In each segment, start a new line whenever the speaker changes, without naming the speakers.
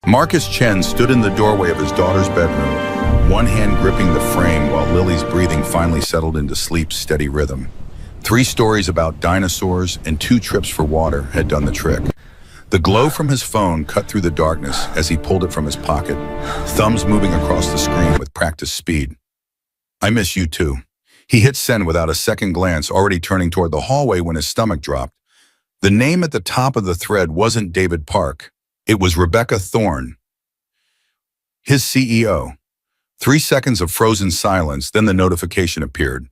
Marcus Chen stood in the doorway of his daughter's bedroom, one hand gripping the frame while Lily's breathing finally settled into sleep's steady rhythm. 3 stories about dinosaurs and 2 trips for water had done the trick. The glow from his phone cut through the darkness as he pulled it from his pocket, thumbs moving across the screen with practiced speed. "I miss you too." He hit send without a second glance, already turning toward the hallway when his stomach dropped. The name at the top of the thread wasn't David Park. It was Rebecca Thorne, his CEO. 3 seconds of frozen silence, then the notification appeared.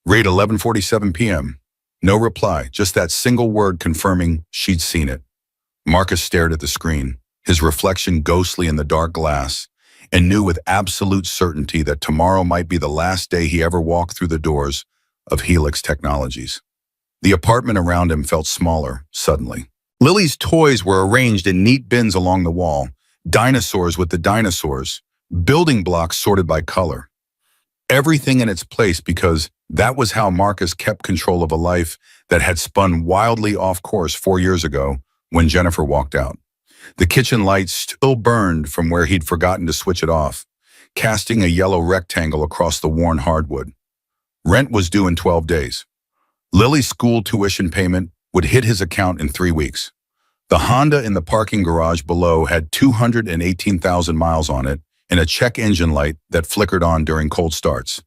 Rate 11:47 p.m. No reply, just that single word confirming she'd seen it. Marcus stared at the screen, his reflection ghostly in the dark glass, and knew with absolute certainty that tomorrow might be the last day he ever walked through the doors of Helix Technologies. The apartment around him felt smaller, suddenly. Lily's toys were arranged in neat bins along the wall, dinosaurs with the dinosaurs, building blocks sorted by color. Everything in its place because that was how Marcus kept control of a life that had spun wildly off course 4 years ago when Jennifer walked out. The kitchen light still burned from where he'd forgotten to switch it off, casting a yellow rectangle across the worn hardwood. Rent was due in 12 days. Lily's school tuition payment would hit his account in 3 weeks. The Honda in the parking garage below had 218,000 miles on it and a check engine light that flickered on during cold starts.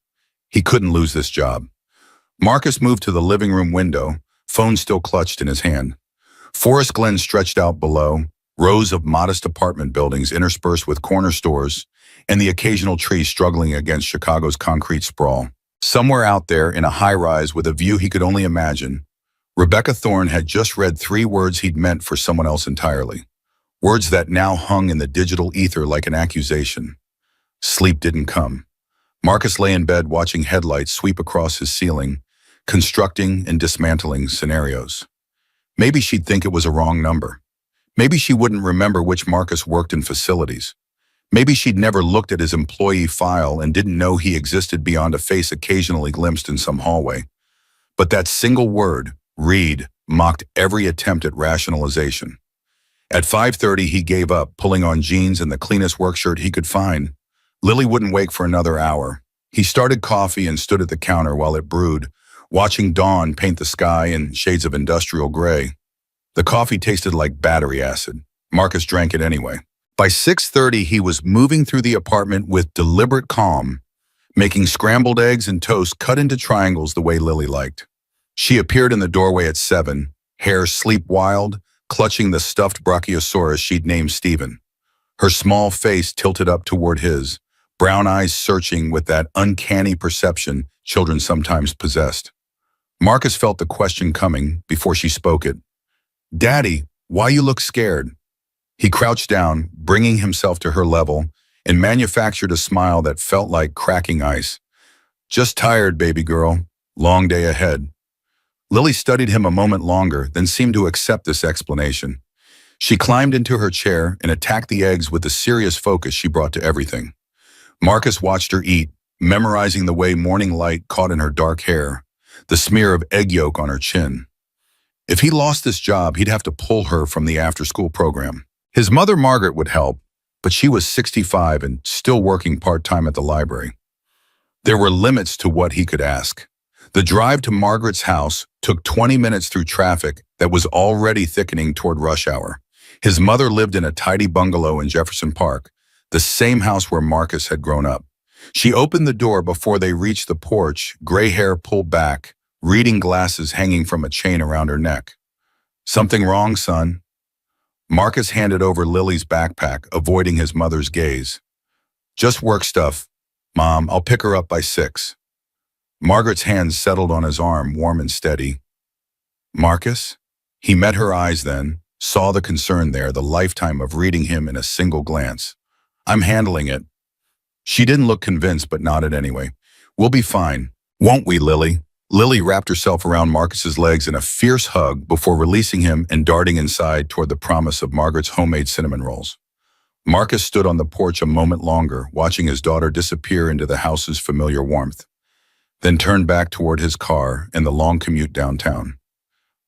He couldn't lose this job. Marcus moved to the living room window, phone still clutched in his hand. Forest Glen stretched out below, rows of modest apartment buildings interspersed with corner stores, and the occasional tree struggling against Chicago's concrete sprawl. Somewhere out there in a high-rise with a view he could only imagine, Rebecca Thorne had just read 3 words he'd meant for someone else entirely. Words that now hung in the digital ether like an accusation. Sleep didn't come. Marcus lay in bed watching headlights sweep across his ceiling, constructing and dismantling scenarios. Maybe she'd think it was a wrong number. Maybe she wouldn't remember which Marcus worked in facilities. Maybe she'd never looked at his employee file and didn't know he existed beyond a face occasionally glimpsed in some hallway. But that single word, read, mocked every attempt at rationalization. At 5:30, he gave up, pulling on jeans and the cleanest work shirt he could find. Lily wouldn't wake for another hour. He started coffee and stood at the counter while it brewed, watching dawn paint the sky in shades of industrial gray. The coffee tasted like battery acid. Marcus drank it anyway. By 6:30, he was moving through the apartment with deliberate calm, making scrambled eggs and toast cut into triangles the way Lily liked. She appeared in the doorway at 7, hair sleep-wild, clutching the stuffed brachiosaurus she'd named Stephen. Her small face tilted up toward his, brown eyes searching with that uncanny perception children sometimes possessed. Marcus felt the question coming before she spoke it. "Daddy, why you look scared?" He crouched down, bringing himself to her level, and manufactured a smile that felt like cracking ice. "Just tired, baby girl. Long day ahead." Lily studied him a moment longer, then seemed to accept this explanation. She climbed into her chair and attacked the eggs with the serious focus she brought to everything. Marcus watched her eat, memorizing the way morning light caught in her dark hair, the smear of egg yolk on her chin. If he lost this job, he'd have to pull her from the after-school program. His mother, Margaret, would help, but she was 65 and still working part-time at the library. There were limits to what he could ask. The drive to Margaret's house took 20 minutes through traffic that was already thickening toward rush hour. His mother lived in a tidy bungalow in Jefferson Park, the same house where Marcus had grown up. She opened the door before they reached the porch, gray hair pulled back, reading glasses hanging from a chain around her neck. "Something wrong, son?" Marcus handed over Lily's backpack, avoiding his mother's gaze. "Just work stuff. Mom, I'll pick her up by 6. Margaret's hand settled on his arm, warm and steady. "Marcus?" He met her eyes then, saw the concern there, the lifetime of reading him in a single glance. "I'm handling it." She didn't look convinced, but nodded anyway. "We'll be fine. Won't we, Lily?" Lily wrapped herself around Marcus's legs in a fierce hug before releasing him and darting inside toward the promise of Margaret's homemade cinnamon rolls. Marcus stood on the porch a moment longer, watching his daughter disappear into the house's familiar warmth, then turned back toward his car and the long commute downtown.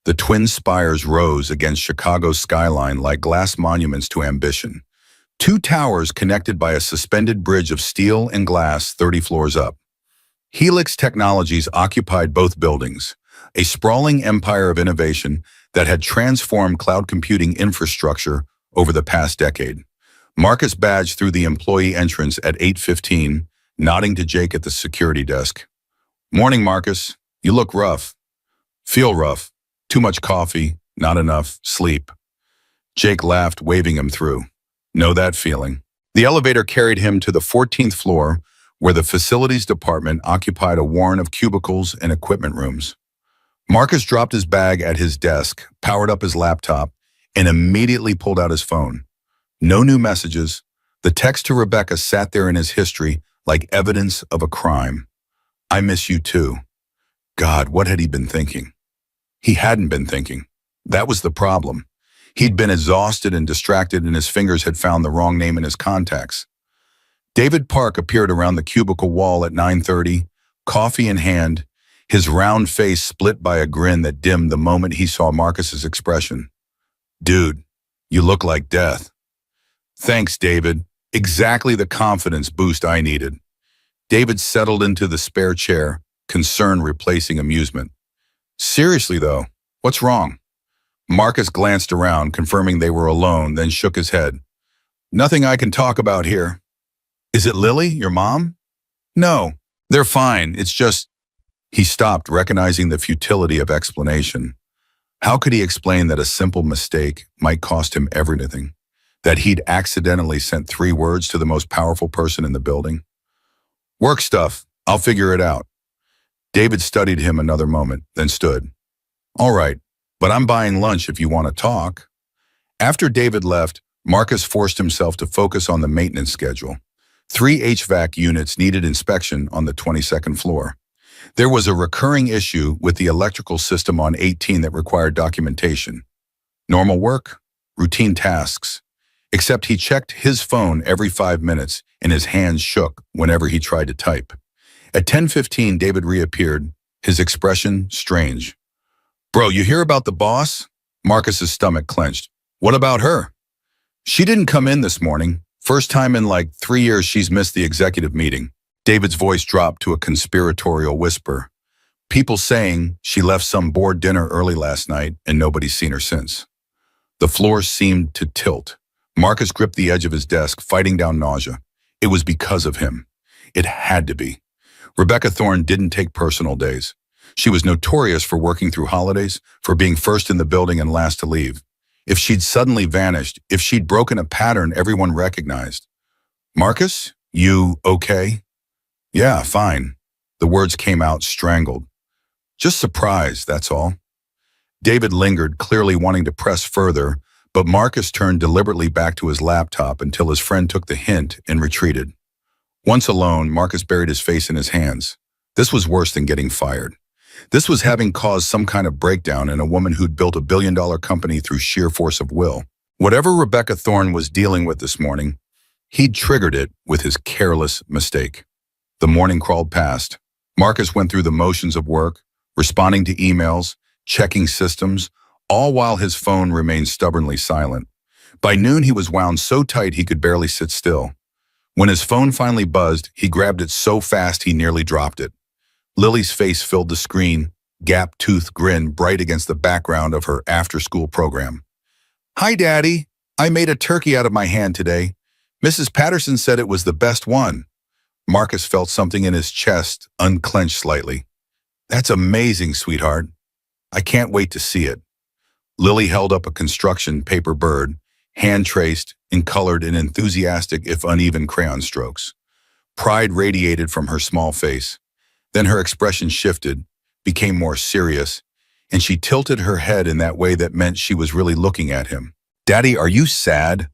The twin spires rose against Chicago's skyline like glass monuments to ambition, Two towers connected by a suspended bridge of steel and glass 30 floors up. Helix Technologies occupied both buildings, a sprawling empire of innovation that had transformed cloud computing infrastructure over the past decade. Marcus badged through the employee entrance at 8:15, nodding to Jake at the security desk. "Morning, Marcus. You look rough." "Feel rough. Too much coffee, not enough sleep." Jake laughed, waving him through. "Know that feeling." The elevator carried him to the 14th floor, where the facilities department occupied a warren of cubicles and equipment rooms. Marcus dropped his bag at his desk, powered up his laptop, and immediately pulled out his phone. No new messages. The text to Rebecca sat there in his history like evidence of a crime. "I miss you too." God, what had he been thinking? He hadn't been thinking. That was the problem. He'd been exhausted and distracted, and his fingers had found the wrong name in his contacts. David Park appeared around the cubicle wall at 9:30, coffee in hand, his round face split by a grin that dimmed the moment he saw Marcus's expression. "Dude, you look like death." "Thanks, David. Exactly the confidence boost I needed." David settled into the spare chair, concern replacing amusement. "Seriously, though, what's wrong?" Marcus glanced around, confirming they were alone, then shook his head. "Nothing I can talk about here." "Is it Lily, your mom?" "No, they're fine. It's just—" He stopped, recognizing the futility of explanation. How could he explain that a simple mistake might cost him everything? That he'd accidentally sent 3 words to the most powerful person in the building? "Work stuff. I'll figure it out." David studied him another moment, then stood. "All right, but I'm buying lunch if you want to talk." After David left, Marcus forced himself to focus on the maintenance schedule. 3 HVAC units needed inspection on the 22nd floor. There was a recurring issue with the electrical system on 18 that required documentation. Normal work, routine tasks. Except he checked his phone every 5 minutes and his hands shook whenever he tried to type. At 10:15, David reappeared, his expression strange. "Bro, you hear about the boss?" Marcus's stomach clenched. "What about her?" "She didn't come in this morning. First time in like 3 years she's missed the executive meeting." David's voice dropped to a conspiratorial whisper. "People saying she left some board dinner early last night and nobody's seen her since." The floor seemed to tilt. Marcus gripped the edge of his desk, fighting down nausea. It was because of him. It had to be. Rebecca Thorne didn't take personal days. She was notorious for working through holidays, for being first in the building and last to leave. If she'd suddenly vanished, if she'd broken a pattern everyone recognized. "Marcus, you okay?" "Yeah, fine." The words came out strangled. "Just surprised, that's all." David lingered, clearly wanting to press further, but Marcus turned deliberately back to his laptop until his friend took the hint and retreated. Once alone, Marcus buried his face in his hands. This was worse than getting fired. This was having caused some kind of breakdown in a woman who'd built $1 billion company through sheer force of will. Whatever Rebecca Thorne was dealing with this morning, he'd triggered it with his careless mistake. The morning crawled past. Marcus went through the motions of work, responding to emails, checking systems, all while his phone remained stubbornly silent. By noon, he was wound so tight he could barely sit still. When his phone finally buzzed, he grabbed it so fast he nearly dropped it. Lily's face filled the screen, gap-toothed grin bright against the background of her after-school program. "Hi, Daddy. I made a turkey out of my hand today. Mrs. Patterson said it was the best one." Marcus felt something in his chest unclench slightly. "That's amazing, sweetheart. I can't wait to see it." Lily held up a construction paper bird, hand-traced and colored in enthusiastic if uneven crayon strokes. Pride radiated from her small face. Then her expression shifted, became more serious, and she tilted her head in that way that meant she was really looking at him. "Daddy, are you sad?"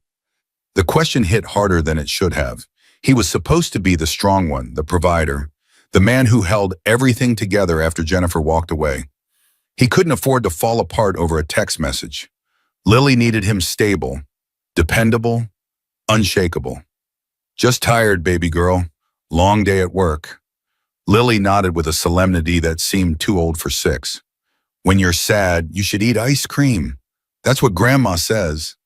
The question hit harder than it should have. He was supposed to be the strong one, the provider, the man who held everything together after Jennifer walked away. He couldn't afford to fall apart over a text message. Lily needed him stable, dependable, unshakable. "Just tired, baby girl. Long day at work." Lily nodded with a solemnity that seemed too old for 6. "When you're sad, you should eat ice cream. That's what Grandma says."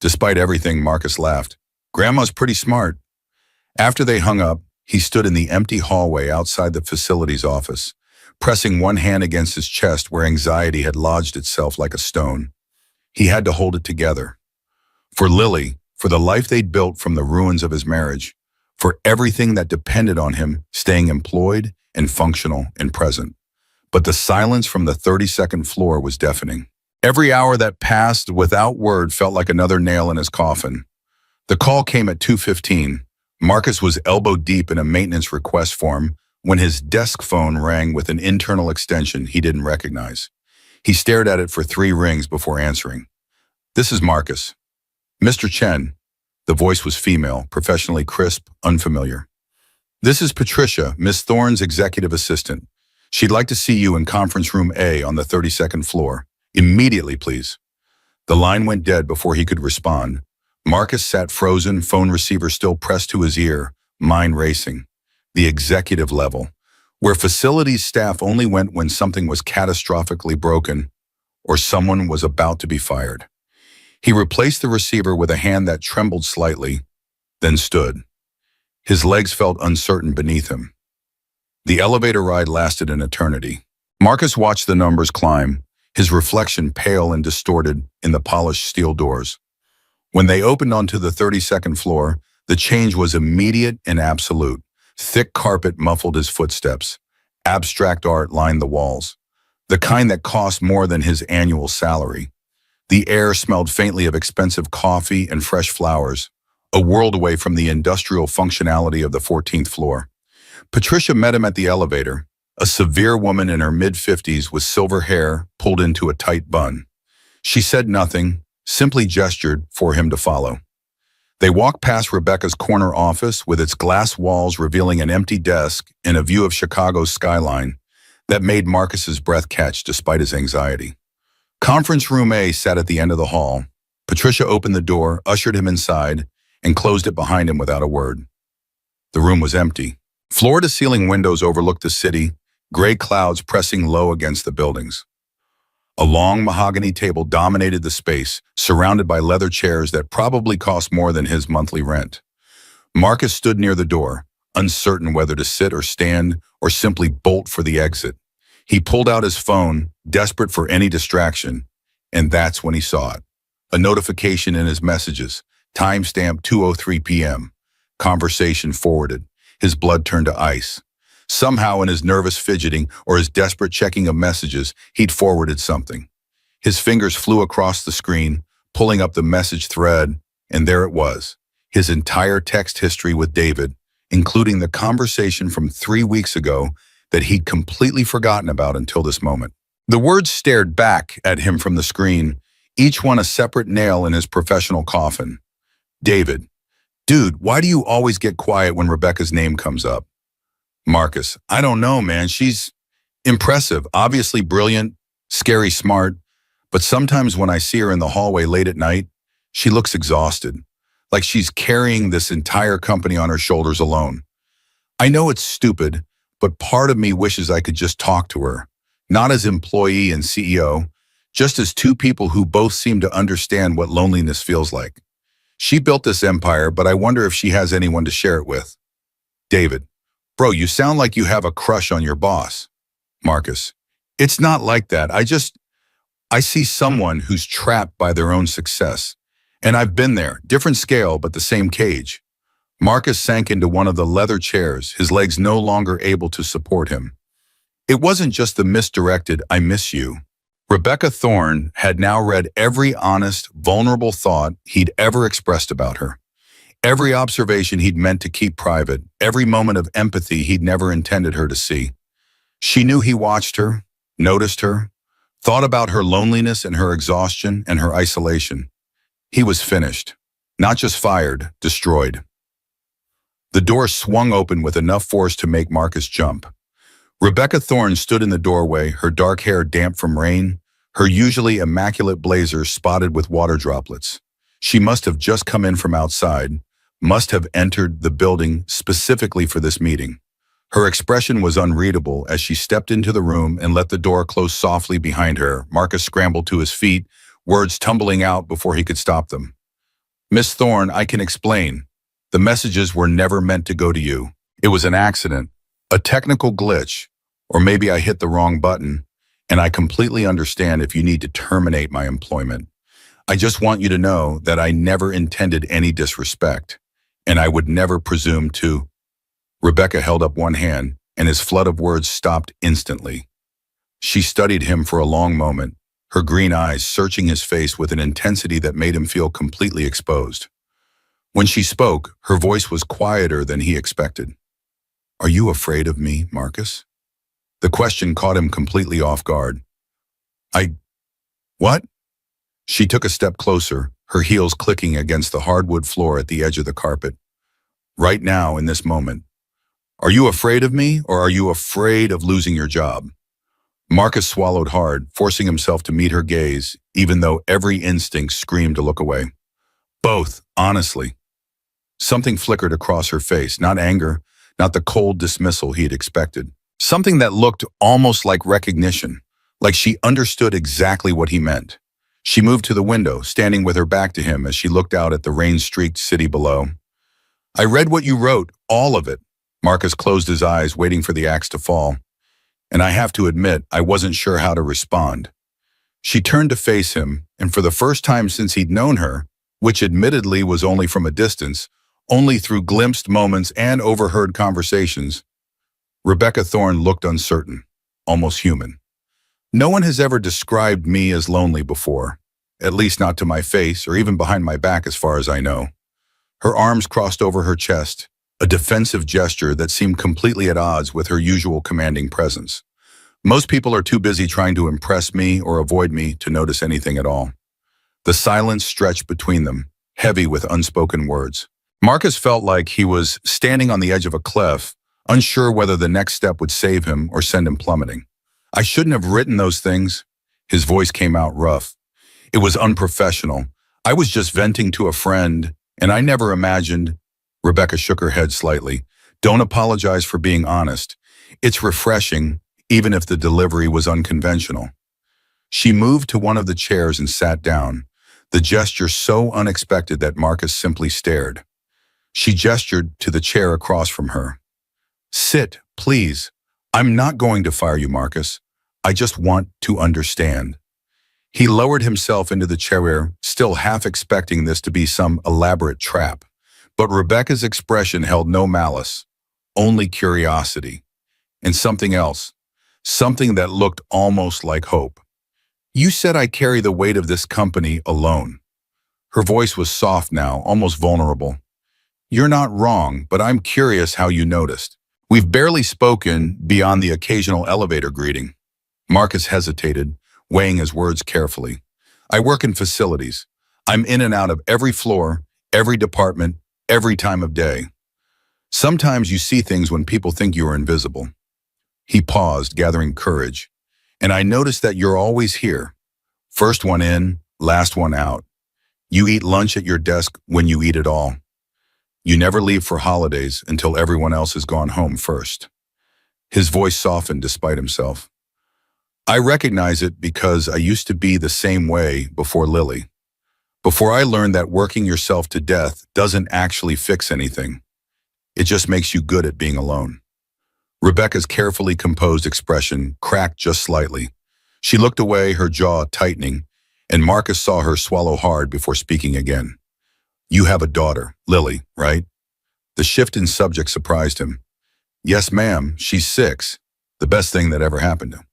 Despite everything, Marcus laughed. Grandma's pretty smart. After they hung up, he stood in the empty hallway outside the facility's office, pressing one hand against his chest where anxiety had lodged itself like a stone. He had to hold it together. For Lily, for the life they'd built from the ruins of his marriage, for everything that depended on him staying employed and functional and present. But the silence from the 32nd floor was deafening. Every hour that passed without word felt like another nail in his coffin. The call came at 2:15. Marcus was elbow deep in a maintenance request form when his desk phone rang with an internal extension he didn't recognize. He stared at it for 3 rings before answering. "This is Marcus." "Mr. Chen." The voice was female, professionally crisp, unfamiliar. "This is Patricia, Miss Thorne's executive assistant. She'd like to see you in conference room A on the 32nd floor. Immediately, please." The line went dead before he could respond. Marcus sat frozen, phone receiver still pressed to his ear, mind racing. The executive level, where facilities staff only went when something was catastrophically broken or someone was about to be fired. He replaced the receiver with a hand that trembled slightly, then stood. His legs felt uncertain beneath him. The elevator ride lasted an eternity. Marcus watched the numbers climb, his reflection pale and distorted in the polished steel doors. When they opened onto the 32nd floor, the change was immediate and absolute. Thick carpet muffled his footsteps. Abstract art lined the walls, the kind that cost more than his annual salary. The air smelled faintly of expensive coffee and fresh flowers, a world away from the industrial functionality of the 14th floor. Patricia met him at the elevator, a severe woman in her mid-50s with silver hair pulled into a tight bun. She said nothing, simply gestured for him to follow. They walked past Rebecca's corner office with its glass walls revealing an empty desk and a view of Chicago's skyline that made Marcus's breath catch despite his anxiety. Conference room A sat at the end of the hall. Patricia opened the door, ushered him inside, and closed it behind him without a word. The room was empty. Floor-to-ceiling windows overlooked the city, gray clouds pressing low against the buildings. A long mahogany table dominated the space, surrounded by leather chairs that probably cost more than his monthly rent. Marcus stood near the door, uncertain whether to sit or stand or simply bolt for the exit. He pulled out his phone, desperate for any distraction, and that's when he saw it. A notification in his messages, timestamp 2:03 p.m. Conversation forwarded. His blood turned to ice. Somehow in his nervous fidgeting or his desperate checking of messages, he'd forwarded something. His fingers flew across the screen, pulling up the message thread, and there it was, his entire text history with David, including the conversation from 3 weeks ago that he'd completely forgotten about until this moment. The words stared back at him from the screen, each one a separate nail in his professional coffin. David, dude, why do you always get quiet when Rebecca's name comes up? Marcus, I don't know, man. She's impressive, obviously brilliant, scary smart, but sometimes when I see her in the hallway late at night, she looks exhausted, like she's carrying this entire company on her shoulders alone. I know it's stupid, but part of me wishes I could just talk to her, not as employee and CEO, just as two people who both seem to understand what loneliness feels like. She built this empire, but I wonder if she has anyone to share it with. David, bro, you sound like you have a crush on your boss. Marcus, it's not like that. I see someone who's trapped by their own success. And I've been there, different scale, but the same cage. Marcus sank into one of the leather chairs, his legs no longer able to support him. It wasn't just the misdirected, "I miss you." Rebecca Thorne had now read every honest, vulnerable thought he'd ever expressed about her. Every observation he'd meant to keep private, every moment of empathy he'd never intended her to see. She knew he watched her, noticed her, thought about her loneliness and her exhaustion and her isolation. He was finished, not just fired, destroyed. The door swung open with enough force to make Marcus jump. Rebecca Thorne stood in the doorway, her dark hair damp from rain, her usually immaculate blazer spotted with water droplets. She must have just come in from outside, must have entered the building specifically for this meeting. Her expression was unreadable as she stepped into the room and let the door close softly behind her. Marcus scrambled to his feet, words tumbling out before he could stop them. Miss Thorne, I can explain. The messages were never meant to go to you. It was an accident, a technical glitch, or maybe I hit the wrong button, and I completely understand if you need to terminate my employment. I just want you to know that I never intended any disrespect, and I would never presume to. Rebecca held up one hand, and his flood of words stopped instantly. She studied him for a long moment, her green eyes searching his face with an intensity that made him feel completely exposed. When she spoke, her voice was quieter than he expected. Are you afraid of me, Marcus? The question caught him completely off guard. What? She took a step closer, her heels clicking against the hardwood floor at the edge of the carpet. Right now, in this moment. Are you afraid of me, or are you afraid of losing your job? Marcus swallowed hard, forcing himself to meet her gaze, even though every instinct screamed to look away. Both, honestly. Something flickered across her face, not anger, not the cold dismissal he had expected. Something that looked almost like recognition, like she understood exactly what he meant. She moved to the window, standing with her back to him as she looked out at the rain-streaked city below. I read what you wrote, all of it. Marcus closed his eyes, waiting for the axe to fall. And I have to admit, I wasn't sure how to respond. She turned to face him, and for the first time since he'd known her, which admittedly was only from a distance, only through glimpsed moments and overheard conversations, Rebecca Thorne looked uncertain, almost human. No one has ever described me as lonely before, at least not to my face or even behind my back as far as I know. Her arms crossed over her chest, a defensive gesture that seemed completely at odds with her usual commanding presence. Most people are too busy trying to impress me or avoid me to notice anything at all. The silence stretched between them, heavy with unspoken words. Marcus felt like he was standing on the edge of a cliff, unsure whether the next step would save him or send him plummeting. I shouldn't have written those things. His voice came out rough. It was unprofessional. I was just venting to a friend, and I never imagined. Rebecca shook her head slightly. Don't apologize for being honest. It's refreshing, even if the delivery was unconventional. She moved to one of the chairs and sat down, the gesture so unexpected that Marcus simply stared. She gestured to the chair across from her. Sit, please. I'm not going to fire you, Marcus. I just want to understand. He lowered himself into the chair, still half expecting this to be some elaborate trap. But Rebecca's expression held no malice, only curiosity. And something else, something that looked almost like hope. You said I carry the weight of this company alone. Her voice was soft now, almost vulnerable. You're not wrong, but I'm curious how you noticed. We've barely spoken beyond the occasional elevator greeting. Marcus hesitated, weighing his words carefully. I work in facilities. I'm in and out of every floor, every department, every time of day. Sometimes you see things when people think you are invisible. He paused, gathering courage. And I noticed that you're always here. First one in, last one out. You eat lunch at your desk when you eat it all. You never leave for holidays until everyone else has gone home first. His voice softened despite himself. I recognize it because I used to be the same way before Lily. Before I learned that working yourself to death doesn't actually fix anything. It just makes you good at being alone. Rebecca's carefully composed expression cracked just slightly. She looked away, her jaw tightening, and Marcus saw her swallow hard before speaking again. You have a daughter, Lily, right? The shift in subject surprised him. Yes, ma'am, she's 6. The best thing that ever happened to him.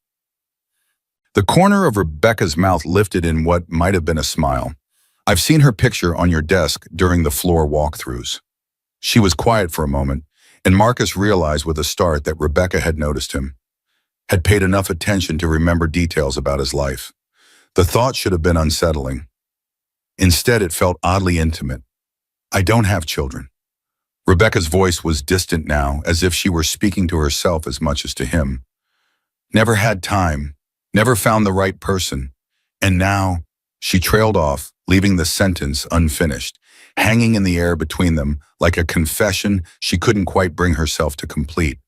The corner of Rebecca's mouth lifted in what might have been a smile. I've seen her picture on your desk during the floor walkthroughs. She was quiet for a moment, and Marcus realized with a start that Rebecca had noticed him, had paid enough attention to remember details about his life. The thought should have been unsettling. Instead, it felt oddly intimate. I don't have children. Rebecca's voice was distant now, as if she were speaking to herself as much as to him. Never had time, never found the right person, and now, she trailed off, leaving the sentence unfinished, hanging in the air between them like a confession she couldn't quite bring herself to complete.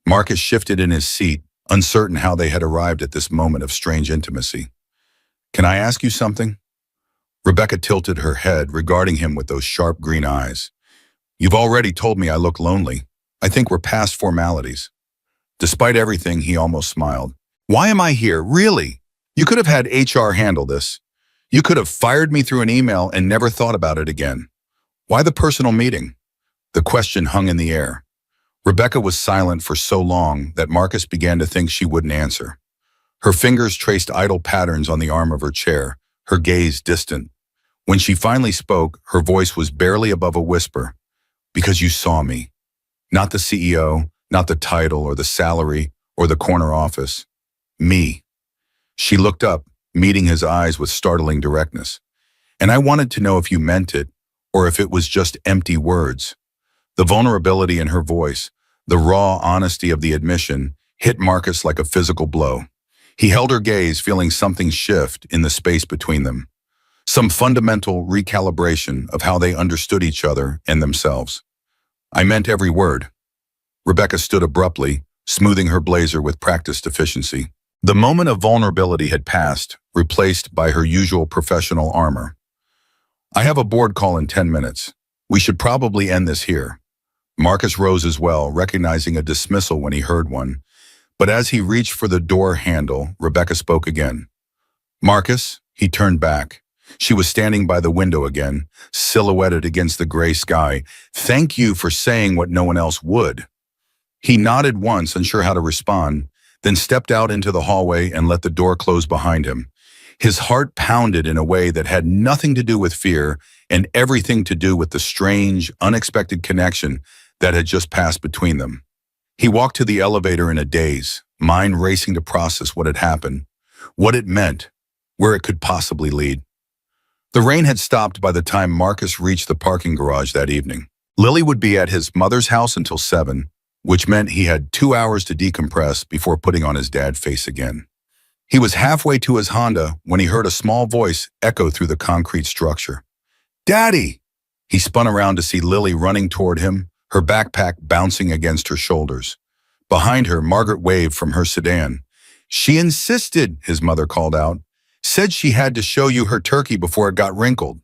Marcus shifted in his seat, uncertain how they had arrived at this moment of strange intimacy. Can I ask you something? Rebecca tilted her head, regarding him with those sharp green eyes. You've already told me I look lonely. I think we're past formalities. Despite everything, he almost smiled. Why am I here, really? You could have had HR handle this. You could have fired me through an email and never thought about it again. Why the personal meeting? The question hung in the air. Rebecca was silent for so long that Marcus began to think she wouldn't answer. Her fingers traced idle patterns on the arm of her chair, her gaze distant. When she finally spoke, her voice was barely above a whisper. Because you saw me. Not the CEO, not the title or the salary or the corner office. Me. She looked up, meeting his eyes with startling directness. And I wanted to know if you meant it, or if it was just empty words. The vulnerability in her voice, the raw honesty of the admission, hit Marcus like a physical blow. He held her gaze, feeling something shift in the space between them. Some fundamental recalibration of how they understood each other and themselves. I meant every word. Rebecca stood abruptly, smoothing her blazer with practiced efficiency. The moment of vulnerability had passed, replaced by her usual professional armor. I have a board call in 10 minutes. We should probably end this here. Marcus rose as well, recognizing a dismissal when he heard one. But as he reached for the door handle, Rebecca spoke again. Marcus, he turned back. She was standing by the window again, silhouetted against the gray sky. Thank you for saying what no one else would. He nodded once, unsure how to respond, then stepped out into the hallway and let the door close behind him. His heart pounded in a way that had nothing to do with fear and everything to do with the strange, unexpected connection that had just passed between them. He walked to the elevator in a daze, mind racing to process what had happened, what it meant, where it could possibly lead. The rain had stopped by the time Marcus reached the parking garage that evening. Lily would be at his mother's house until 7, which meant he had 2 hours to decompress before putting on his dad face again. He was halfway to his Honda when he heard a small voice echo through the concrete structure. Daddy! He spun around to see Lily running toward him, her backpack bouncing against her shoulders. Behind her, Margaret waved from her sedan. She insisted, his mother called out. Said she had to show you her turkey before it got wrinkled.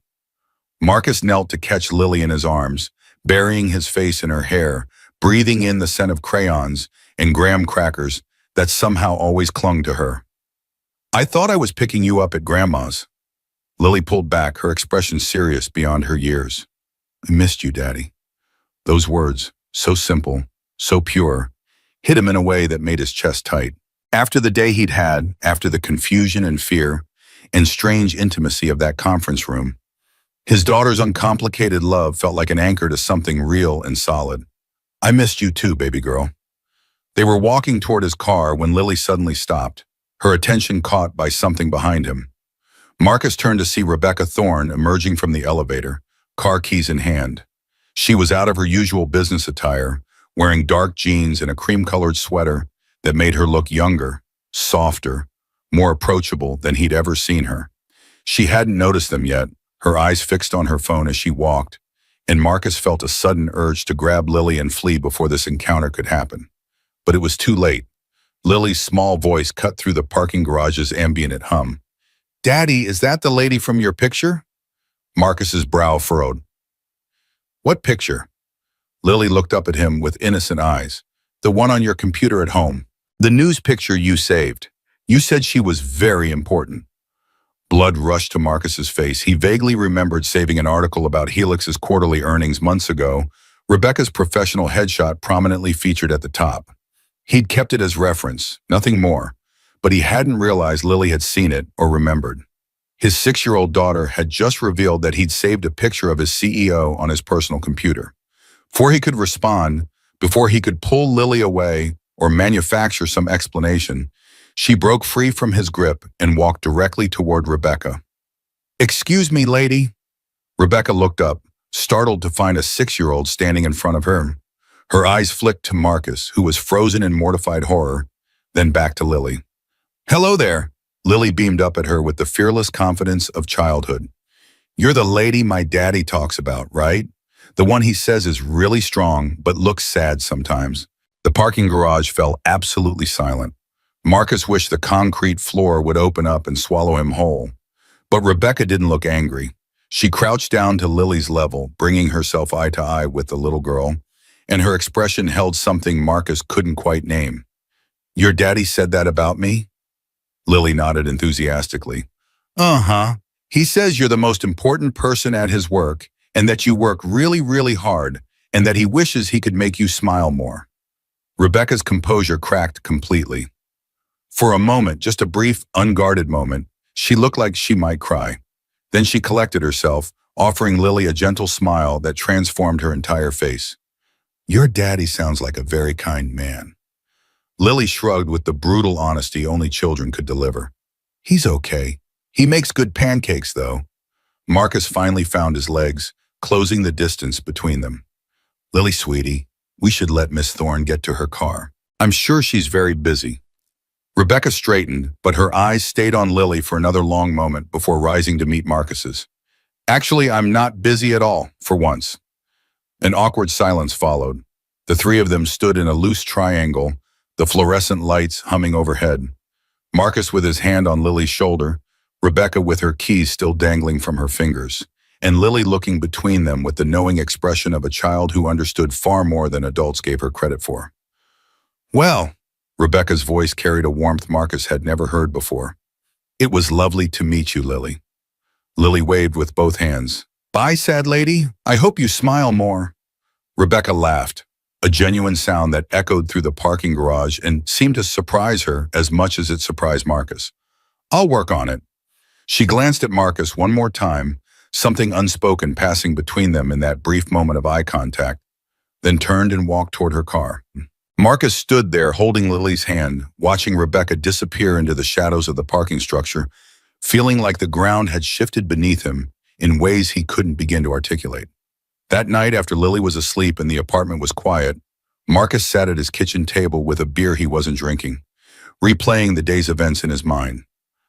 Marcus knelt to catch Lily in his arms, burying his face in her hair, breathing in the scent of crayons and graham crackers that somehow always clung to her. I thought I was picking you up at Grandma's. Lily pulled back, her expression serious beyond her years. I missed you, Daddy. Those words, so simple, so pure, hit him in a way that made his chest tight. After the day he'd had, after the confusion and fear and strange intimacy of that conference room, his daughter's uncomplicated love felt like an anchor to something real and solid. I missed you too, baby girl. They were walking toward his car when Lily suddenly stopped, her attention caught by something behind him. Marcus turned to see Rebecca Thorne emerging from the elevator, car keys in hand. She was out of her usual business attire, wearing dark jeans and a cream-colored sweater that made her look younger, softer, more approachable than he'd ever seen her. She hadn't noticed them yet, her eyes fixed on her phone as she walked, and Marcus felt a sudden urge to grab Lily and flee before this encounter could happen. But it was too late. Lily's small voice cut through the parking garage's ambient hum. Daddy, is that the lady from your picture? Marcus's brow furrowed. What picture? Lily looked up at him with innocent eyes. The one on your computer at home. The news picture you saved. You said she was very important. Blood rushed to Marcus's face. He vaguely remembered saving an article about Helix's quarterly earnings months ago, Rebecca's professional headshot prominently featured at the top. He'd kept it as reference, nothing more, but he hadn't realized Lily had seen it or remembered. His 6-year-old daughter had just revealed that he'd saved a picture of his CEO on his personal computer. Before he could respond, before he could pull Lily away or manufacture some explanation, she broke free from his grip and walked directly toward Rebecca. Excuse me, lady. Rebecca looked up, startled to find a 6-year-old standing in front of her. Her eyes flicked to Marcus, who was frozen in mortified horror, then back to Lily. Hello there. Lily beamed up at her with the fearless confidence of childhood. You're the lady my daddy talks about, right? The one he says is really strong, but looks sad sometimes. The parking garage fell absolutely silent. Marcus wished the concrete floor would open up and swallow him whole. But Rebecca didn't look angry. She crouched down to Lily's level, bringing herself eye to eye with the little girl, and her expression held something Marcus couldn't quite name. "Your daddy said that about me?" Lily nodded enthusiastically. "Uh-huh. He says you're the most important person at his work, and that you work really, really hard, and that he wishes he could make you smile more." Rebecca's composure cracked completely. For a moment, just a brief, unguarded moment, she looked like she might cry. Then she collected herself, offering Lily a gentle smile that transformed her entire face. "Your daddy sounds like a very kind man." Lily shrugged with the brutal honesty only children could deliver. "He's okay. He makes good pancakes, though." Marcus finally found his legs, closing the distance between them. "Lily, sweetie, we should let Miss Thorne get to her car. I'm sure she's very busy." Rebecca straightened, but her eyes stayed on Lily for another long moment before rising to meet Marcus's. "Actually, I'm not busy at all, for once." An awkward silence followed. The three of them stood in a loose triangle, the fluorescent lights humming overhead. Marcus with his hand on Lily's shoulder, Rebecca with her keys still dangling from her fingers, and Lily looking between them with the knowing expression of a child who understood far more than adults gave her credit for. "Well," Rebecca's voice carried a warmth Marcus had never heard before. "It was lovely to meet you, Lily." Lily waved with both hands. "Bye, sad lady. I hope you smile more." Rebecca laughed, a genuine sound that echoed through the parking garage and seemed to surprise her as much as it surprised Marcus. "I'll work on it." She glanced at Marcus one more time, something unspoken passing between them in that brief moment of eye contact, then turned and walked toward her car. Marcus stood there holding Lily's hand, watching Rebecca disappear into the shadows of the parking structure, feeling like the ground had shifted beneath him in ways he couldn't begin to articulate. That night, after Lily was asleep and the apartment was quiet, Marcus sat at his kitchen table with a beer he wasn't drinking, replaying the day's events in his mind.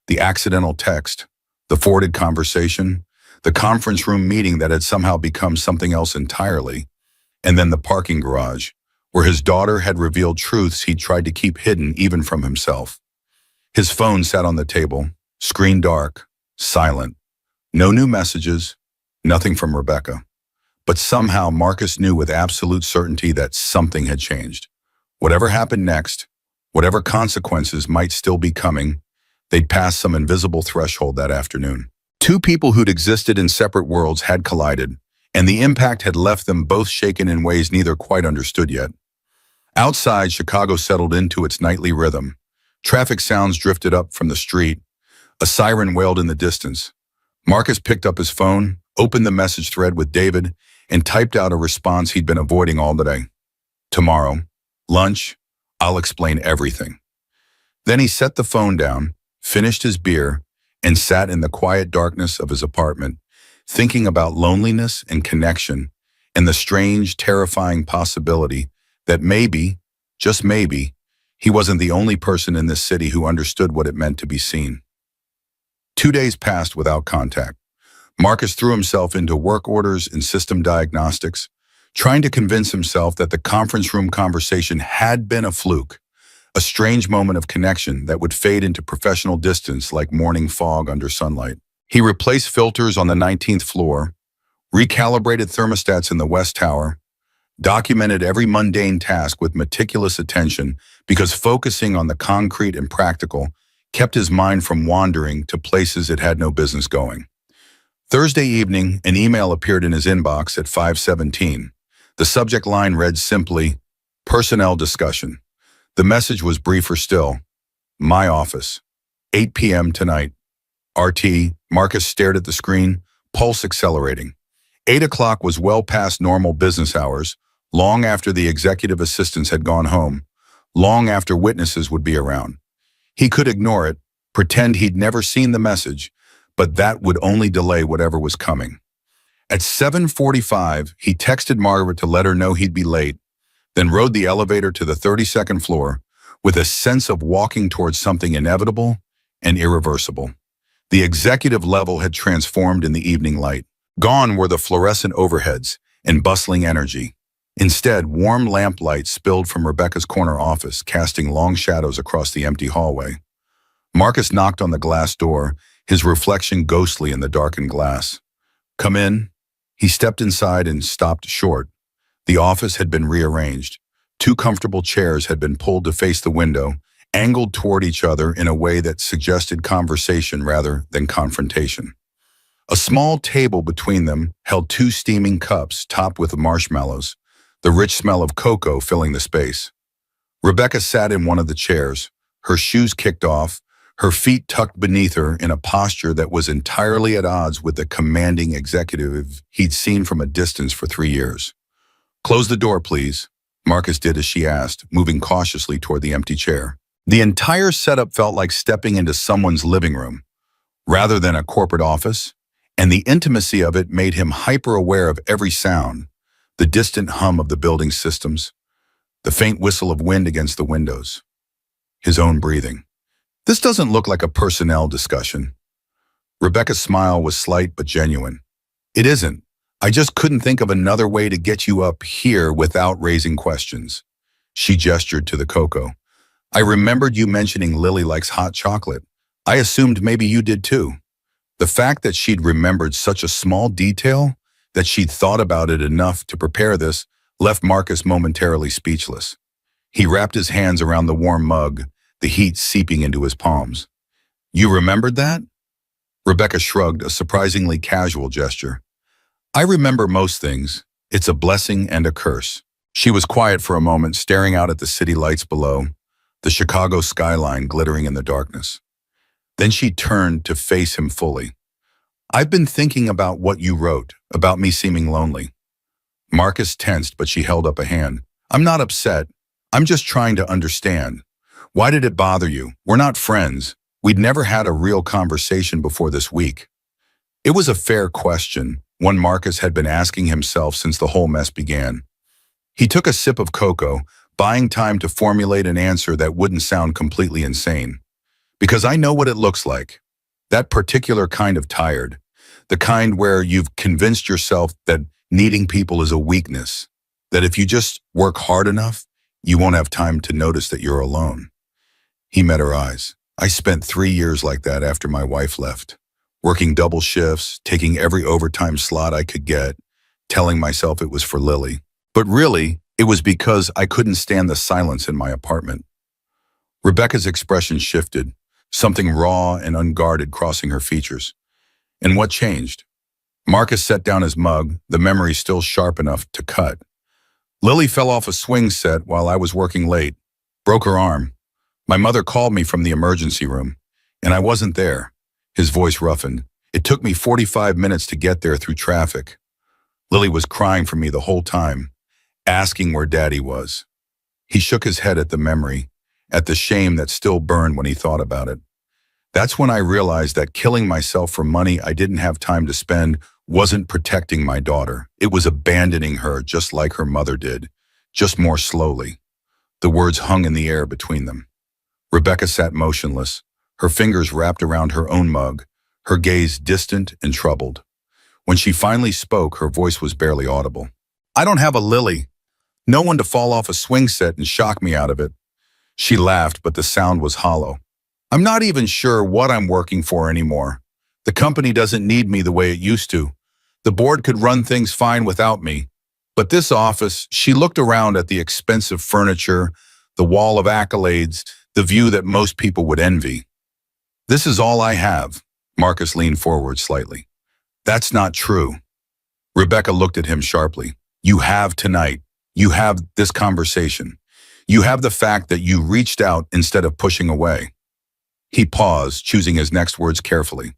The accidental text, the forwarded conversation, the conference room meeting that had somehow become something else entirely, and then the parking garage, where his daughter had revealed truths he'd tried to keep hidden even from himself. His phone sat on the table, screen dark, silent. No new messages, nothing from Rebecca. But somehow Marcus knew with absolute certainty that something had changed. Whatever happened next, whatever consequences might still be coming, they'd passed some invisible threshold that afternoon. Two people who'd existed in separate worlds had collided, and the impact had left them both shaken in ways neither quite understood yet. Outside, Chicago settled into its nightly rhythm. Traffic sounds drifted up from the street. A siren wailed in the distance. Marcus picked up his phone, opened the message thread with David, and typed out a response he'd been avoiding all day. "Tomorrow, lunch, I'll explain everything." Then he set the phone down, finished his beer, and sat in the quiet darkness of his apartment, thinking about loneliness and connection, and the strange, terrifying possibility that maybe, just maybe, he wasn't the only person in this city who understood what it meant to be seen. 2 days passed without contact. Marcus threw himself into work orders and system diagnostics, trying to convince himself that the conference room conversation had been a fluke, a strange moment of connection that would fade into professional distance like morning fog under sunlight. He replaced filters on the 19th floor, recalibrated thermostats in the West Tower, documented every mundane task with meticulous attention because focusing on the concrete and practical kept his mind from wandering to places it had no business going. Thursday evening, an email appeared in his inbox at 5:17. The subject line read simply, "Personnel discussion." The message was briefer still. "My office, 8 p.m. tonight." RT, Marcus stared at the screen, pulse accelerating. 8 o'clock was well past normal business hours, long after the executive assistants had gone home, long after witnesses would be around. He could ignore it, pretend he'd never seen the message, but that would only delay whatever was coming. At 7:45, he texted Margaret to let her know he'd be late, then rode the elevator to the 32nd floor with a sense of walking towards something inevitable and irreversible. The executive level had transformed in the evening light. Gone were the fluorescent overheads and bustling energy. Instead, warm lamplight spilled from Rebecca's corner office, casting long shadows across the empty hallway. Marcus knocked on the glass door, his reflection ghostly in the darkened glass. "Come in." He stepped inside and stopped short. The office had been rearranged. Two comfortable chairs had been pulled to face the window, angled toward each other in a way that suggested conversation rather than confrontation. A small table between them held two steaming cups topped with marshmallows, the rich smell of cocoa filling the space. Rebecca sat in one of the chairs, her shoes kicked off, her feet tucked beneath her in a posture that was entirely at odds with the commanding executive he'd seen from a distance for 3 years. "Close the door, please." Marcus did as she asked, moving cautiously toward the empty chair. The entire setup felt like stepping into someone's living room, rather than a corporate office, and the intimacy of it made him hyper-aware of every sound, the distant hum of the building's systems, the faint whistle of wind against the windows, his own breathing. "This doesn't look like a personnel discussion." Rebecca's smile was slight but genuine. "It isn't. I just couldn't think of another way to get you up here without raising questions." She gestured to the cocoa. "I remembered you mentioning Lily likes hot chocolate. I assumed maybe you did too." The fact that she'd remembered such a small detail, that she'd thought about it enough to prepare this, left Marcus momentarily speechless. He wrapped his hands around the warm mug, the heat seeping into his palms. "You remembered that?" Rebecca shrugged, a surprisingly casual gesture. "I remember most things. It's a blessing and a curse." She was quiet for a moment, staring out at the city lights below, the Chicago skyline glittering in the darkness. Then she turned to face him fully. "I've been thinking about what you wrote, about me seeming lonely." Marcus tensed, but she held up a hand. "I'm not upset. I'm just trying to understand. Why did it bother you? We're not friends. We'd never had a real conversation before this week." It was a fair question, one Marcus had been asking himself since the whole mess began. He took a sip of cocoa, buying time to formulate an answer that wouldn't sound completely insane. "Because I know what it looks like. That particular kind of tired. The kind where you've convinced yourself that needing people is a weakness. That if you just work hard enough, you won't have time to notice that you're alone." He met her eyes. "I spent 3 years like that after my wife left. Working double shifts, taking every overtime slot I could get, telling myself it was for Lily. But really, it was because I couldn't stand the silence in my apartment." Rebecca's expression shifted, something raw and unguarded crossing her features. "And what changed?" Marcus set down his mug, the memory still sharp enough to cut. "Lily fell off a swing set while I was working late. Broke her arm. My mother called me from the emergency room, and I wasn't there." His voice roughened. "It took me 45 minutes to get there through traffic. Lily was crying for me the whole time, asking where Daddy was." He shook his head at the memory, at the shame that still burned when he thought about it. "That's when I realized that killing myself for money I didn't have time to spend wasn't protecting my daughter. It was abandoning her just like her mother did, just more slowly." The words hung in the air between them. Rebecca sat motionless, her fingers wrapped around her own mug, her gaze distant and troubled. When she finally spoke, her voice was barely audible. "I don't have a Lily. No one to fall off a swing set and shock me out of it." She laughed, but the sound was hollow. "I'm not even sure what I'm working for anymore. The company doesn't need me the way it used to. The board could run things fine without me. But this office," she looked around at the expensive furniture, the wall of accolades, the view that most people would envy. "This is all I have." Marcus leaned forward slightly. "That's not true." Rebecca looked at him sharply. "You have tonight. You have this conversation. You have the fact that you reached out instead of pushing away." He paused, choosing his next words carefully.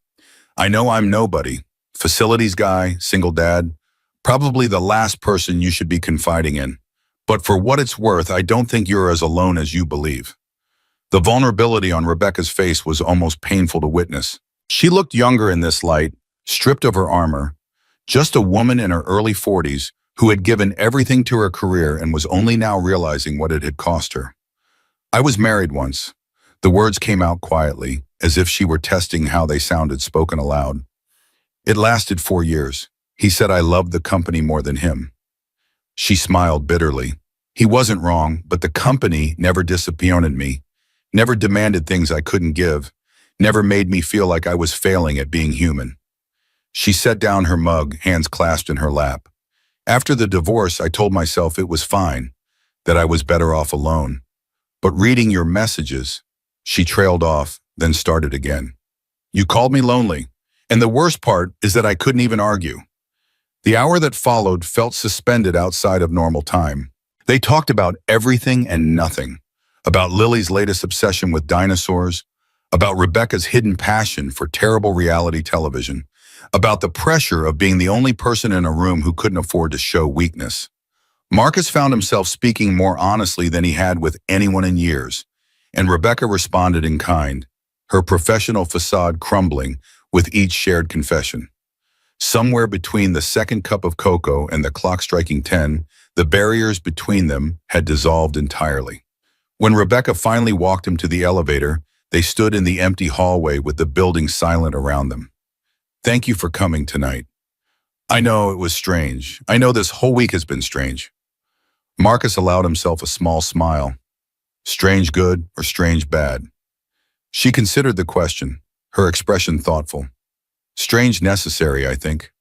"I know I'm nobody. Facilities guy, single dad. Probably the last person you should be confiding in. But for what it's worth, I don't think you're as alone as you believe." The vulnerability on Rebecca's face was almost painful to witness. She looked younger in this light, stripped of her armor, just a woman in her early 40s who had given everything to her career and was only now realizing what it had cost her. "I was married once." The words came out quietly, as if she were testing how they sounded spoken aloud. "It lasted 4 years. He said I loved the company more than him." She smiled bitterly. "He wasn't wrong, but the company never disappointed me, never demanded things I couldn't give, never made me feel like I was failing at being human. She set down her mug, hands clasped in her lap. After the divorce, I told myself it was fine, that I was better off alone. But reading your messages, she trailed off, then started again. You called me lonely, and the worst part is that I couldn't even argue. The hour that followed felt suspended outside of normal time. They talked about everything and nothing, about Lily's latest obsession with dinosaurs, about Rebecca's hidden passion for terrible reality television, about the pressure of being the only person in a room who couldn't afford to show weakness. Marcus found himself speaking more honestly than he had with anyone in years, and Rebecca responded in kind, her professional facade crumbling with each shared confession. Somewhere between the second cup of cocoa and the clock striking 10, the barriers between them had dissolved entirely. When Rebecca finally walked him to the elevator, they stood in the empty hallway with the building silent around them. Thank you for coming tonight. I know it was strange. I know this whole week has been strange. Marcus allowed himself a small smile. Strange good or strange bad? She considered the question, her expression thoughtful. Strange necessary, I think.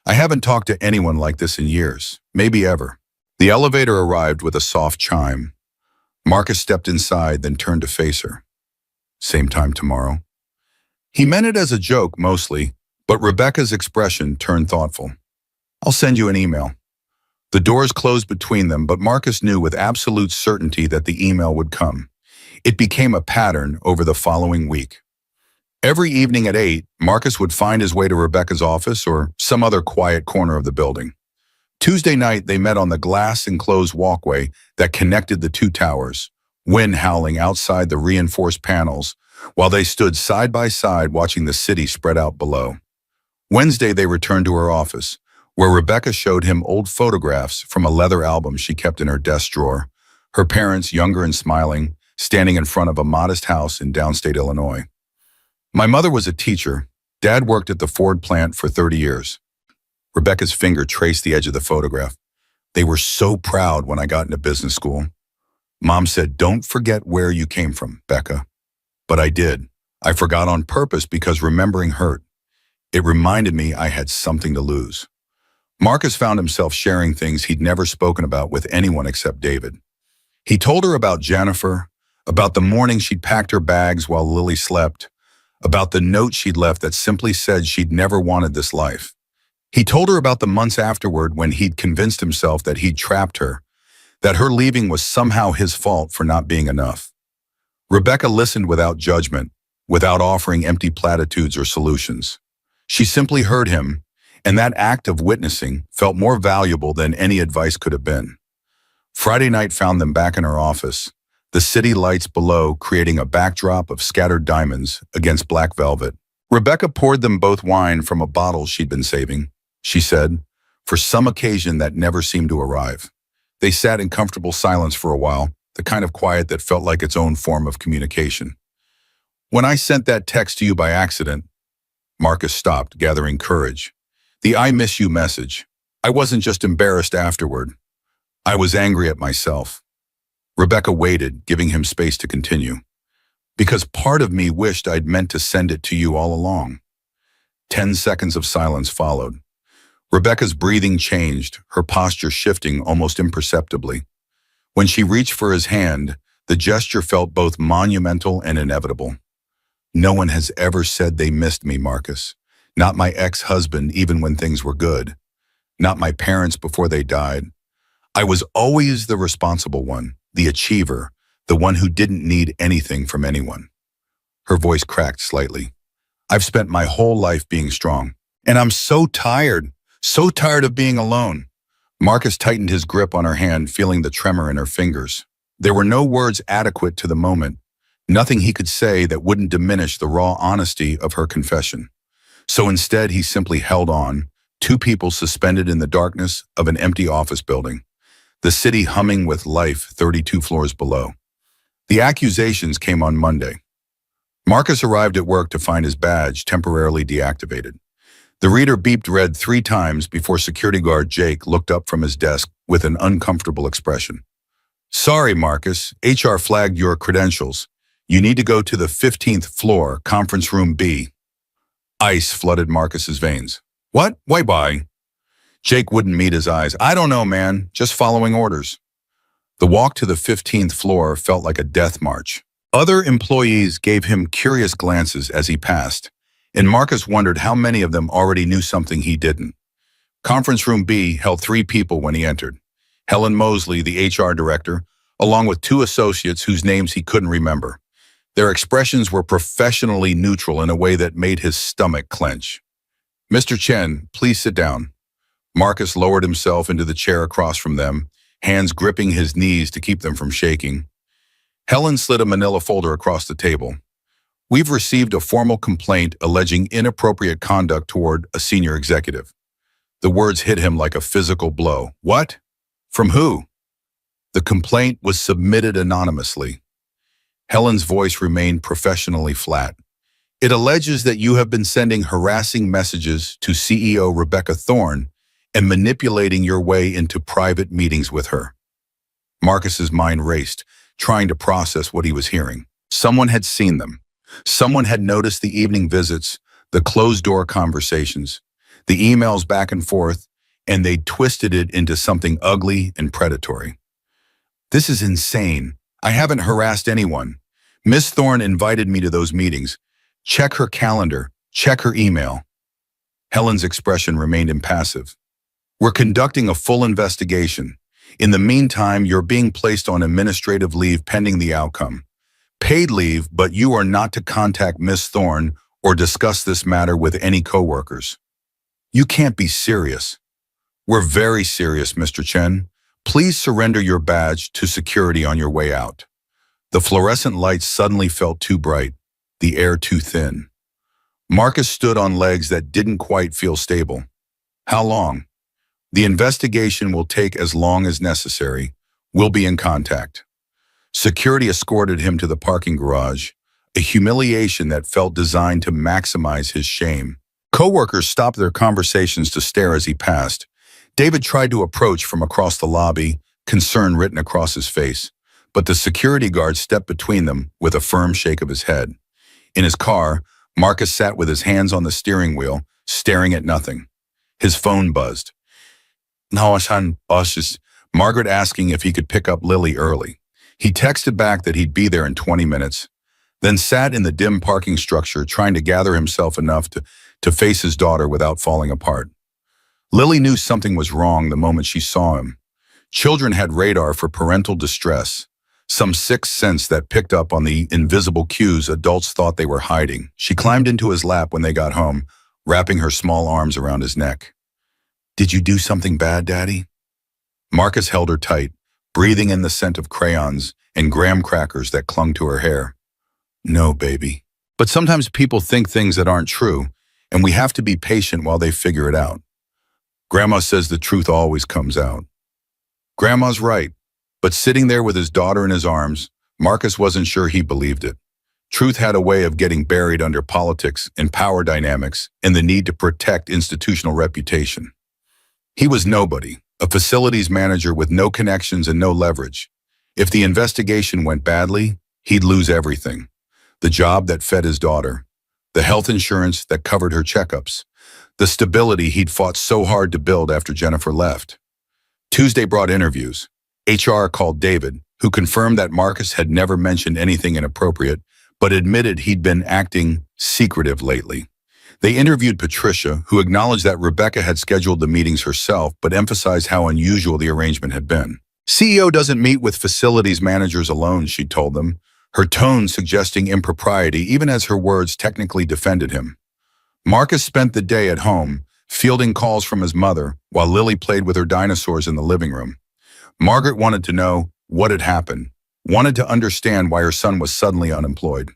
I haven't talked to anyone like this in years, maybe ever. The elevator arrived with a soft chime. Marcus stepped inside, then turned to face her. Same time tomorrow. He meant it as a joke, mostly, but Rebecca's expression turned thoughtful. I'll send you an email. The doors closed between them, but Marcus knew with absolute certainty that the email would come. It became a pattern over the following week. Every evening at 8, Marcus would find his way to Rebecca's office or some other quiet corner of the building. Tuesday night, they met on the glass-enclosed walkway that connected the two towers, wind howling outside the reinforced panels, while they stood side by side watching the city spread out below. Wednesday, they returned to her office, where Rebecca showed him old photographs from a leather album she kept in her desk drawer, her parents, younger and smiling, standing in front of a modest house in downstate Illinois. My mother was a teacher. Dad worked at the Ford plant for 30 years. Rebecca's finger traced the edge of the photograph. They were so proud when I got into business school. Mom said, don't forget where you came from, Becca. But I did. I forgot on purpose because remembering hurt. It reminded me I had something to lose. Marcus found himself sharing things he'd never spoken about with anyone except David. He told her about Jennifer, about the morning she'd packed her bags while Lily slept, about the note she'd left that simply said she'd never wanted this life. He told her about the months afterward when he'd convinced himself that he'd trapped her, that her leaving was somehow his fault for not being enough. Rebecca listened without judgment, without offering empty platitudes or solutions. She simply heard him, and that act of witnessing felt more valuable than any advice could have been. Friday night found them back in her office, the city lights below creating a backdrop of scattered diamonds against black velvet. Rebecca poured them both wine from a bottle she'd been saving, she said, for some occasion that never seemed to arrive. They sat in comfortable silence for a while, the kind of quiet that felt like its own form of communication. When I sent that text to you by accident, Marcus stopped, gathering courage. The I miss you message. I wasn't just embarrassed afterward. I was angry at myself. Rebecca waited, giving him space to continue. Because part of me wished I'd meant to send it to you all along. 10 seconds of silence followed. Rebecca's breathing changed, her posture shifting almost imperceptibly. When she reached for his hand, the gesture felt both monumental and inevitable. No one has ever said they missed me, Marcus. Not my ex-husband, even when things were good. Not my parents before they died. I was always the responsible one, the achiever, the one who didn't need anything from anyone. Her voice cracked slightly. I've spent my whole life being strong, and I'm so tired of being alone. Marcus tightened his grip on her hand, feeling the tremor in her fingers. There were no words adequate to the moment, nothing he could say that wouldn't diminish the raw honesty of her confession. So instead, he simply held on, two people suspended in the darkness of an empty office building, the city humming with life 32 floors below. The accusations came on Monday. Marcus arrived at work to find his badge temporarily deactivated. The reader beeped red 3 times before security guard Jake looked up from his desk with an uncomfortable expression. Sorry, Marcus, HR flagged your credentials. You need to go to the 15th floor, conference room B. Ice flooded Marcus's veins. What? Why bye? Jake wouldn't meet his eyes. I don't know, man. Just following orders. The walk to the 15th floor felt like a death march. Other employees gave him curious glances as he passed, and Marcus wondered how many of them already knew something he didn't. Conference room B held 3 people when he entered. Helen Mosley, the HR director, along with 2 associates whose names he couldn't remember. Their expressions were professionally neutral in a way that made his stomach clench. Mr. Chen, please sit down. Marcus lowered himself into the chair across from them, hands gripping his knees to keep them from shaking. Helen slid a manila folder across the table. We've received a formal complaint alleging inappropriate conduct toward a senior executive. The words hit him like a physical blow. What? From who? The complaint was submitted anonymously. Helen's voice remained professionally flat. It alleges that you have been sending harassing messages to CEO Rebecca Thorne and manipulating your way into private meetings with her. Marcus's mind raced, trying to process what he was hearing. Someone had seen them. Someone had noticed the evening visits, the closed-door conversations, the emails back and forth, and they twisted it into something ugly and predatory. This is insane. I haven't harassed anyone. Miss Thorne invited me to those meetings. Check her calendar. Check her email. Helen's expression remained impassive. We're conducting a full investigation. In the meantime, you're being placed on administrative leave pending the outcome. Paid leave, but you are not to contact Miss Thorne or discuss this matter with any coworkers. You can't be serious. We're very serious, Mr. Chen. Please surrender your badge to security on your way out. The fluorescent lights suddenly felt too bright, the air too thin. Marcus stood on legs that didn't quite feel stable. How long? The investigation will take as long as necessary. We'll be in contact. Security escorted him to the parking garage, a humiliation that felt designed to maximize his shame. Coworkers stopped their conversations to stare as he passed. David tried to approach from across the lobby, concern written across his face, but the security guard stepped between them with a firm shake of his head. In his car, Marcus sat with his hands on the steering wheel, staring at nothing. His phone buzzed. Nawasan Boss, Margaret asking if he could pick up Lily early. He texted back that he'd be there in 20 minutes, then sat in the dim parking structure trying to gather himself enough to face his daughter without falling apart. Lily knew something was wrong the moment she saw him. Children had radar for parental distress, some sixth sense that picked up on the invisible cues adults thought they were hiding. She climbed into his lap when they got home, wrapping her small arms around his neck. Did you do something bad, Daddy? Marcus held her tight, breathing in the scent of crayons and graham crackers that clung to her hair. No, baby. But sometimes people think things that aren't true, and we have to be patient while they figure it out. Grandma says the truth always comes out. Grandma's right, but sitting there with his daughter in his arms, Marcus wasn't sure he believed it. Truth had a way of getting buried under politics and power dynamics and the need to protect institutional reputation. He was nobody, a facilities manager with no connections and no leverage. If the investigation went badly, he'd lose everything. The job that fed his daughter, the health insurance that covered her checkups, the stability he'd fought so hard to build after Jennifer left. Tuesday brought interviews. HR called David, who confirmed that Marcus had never mentioned anything inappropriate, but admitted he'd been acting secretive lately. They interviewed Patricia, who acknowledged that Rebecca had scheduled the meetings herself, but emphasized how unusual the arrangement had been. CEO doesn't meet with facilities managers alone, she told them, her tone suggesting impropriety even as her words technically defended him. Marcus spent the day at home, fielding calls from his mother, while Lily played with her dinosaurs in the living room. Margaret wanted to know what had happened, wanted to understand why her son was suddenly unemployed.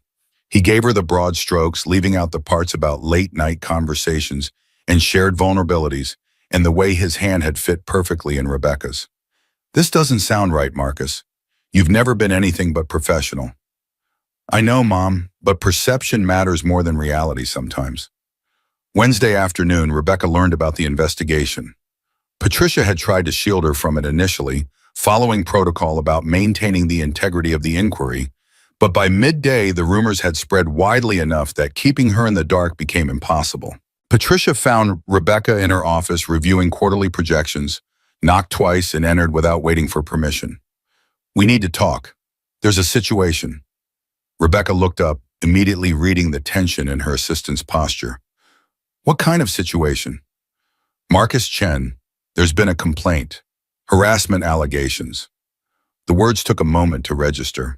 He gave her the broad strokes, leaving out the parts about late-night conversations and shared vulnerabilities, and the way his hand had fit perfectly in Rebecca's. This doesn't sound right, Marcus. You've never been anything but professional. I know, Mom, but perception matters more than reality sometimes. Wednesday afternoon, Rebecca learned about the investigation. Patricia had tried to shield her from it initially, following protocol about maintaining the integrity of the inquiry, But by midday, the rumors had spread widely enough that keeping her in the dark became impossible. Patricia found Rebecca in her office reviewing quarterly projections, knocked twice and entered without waiting for permission. "We need to talk. There's a situation." Rebecca looked up, immediately reading the tension in her assistant's posture. "What kind of situation?" "Marcus Chen, there's been a complaint. Harassment allegations." The words took a moment to register.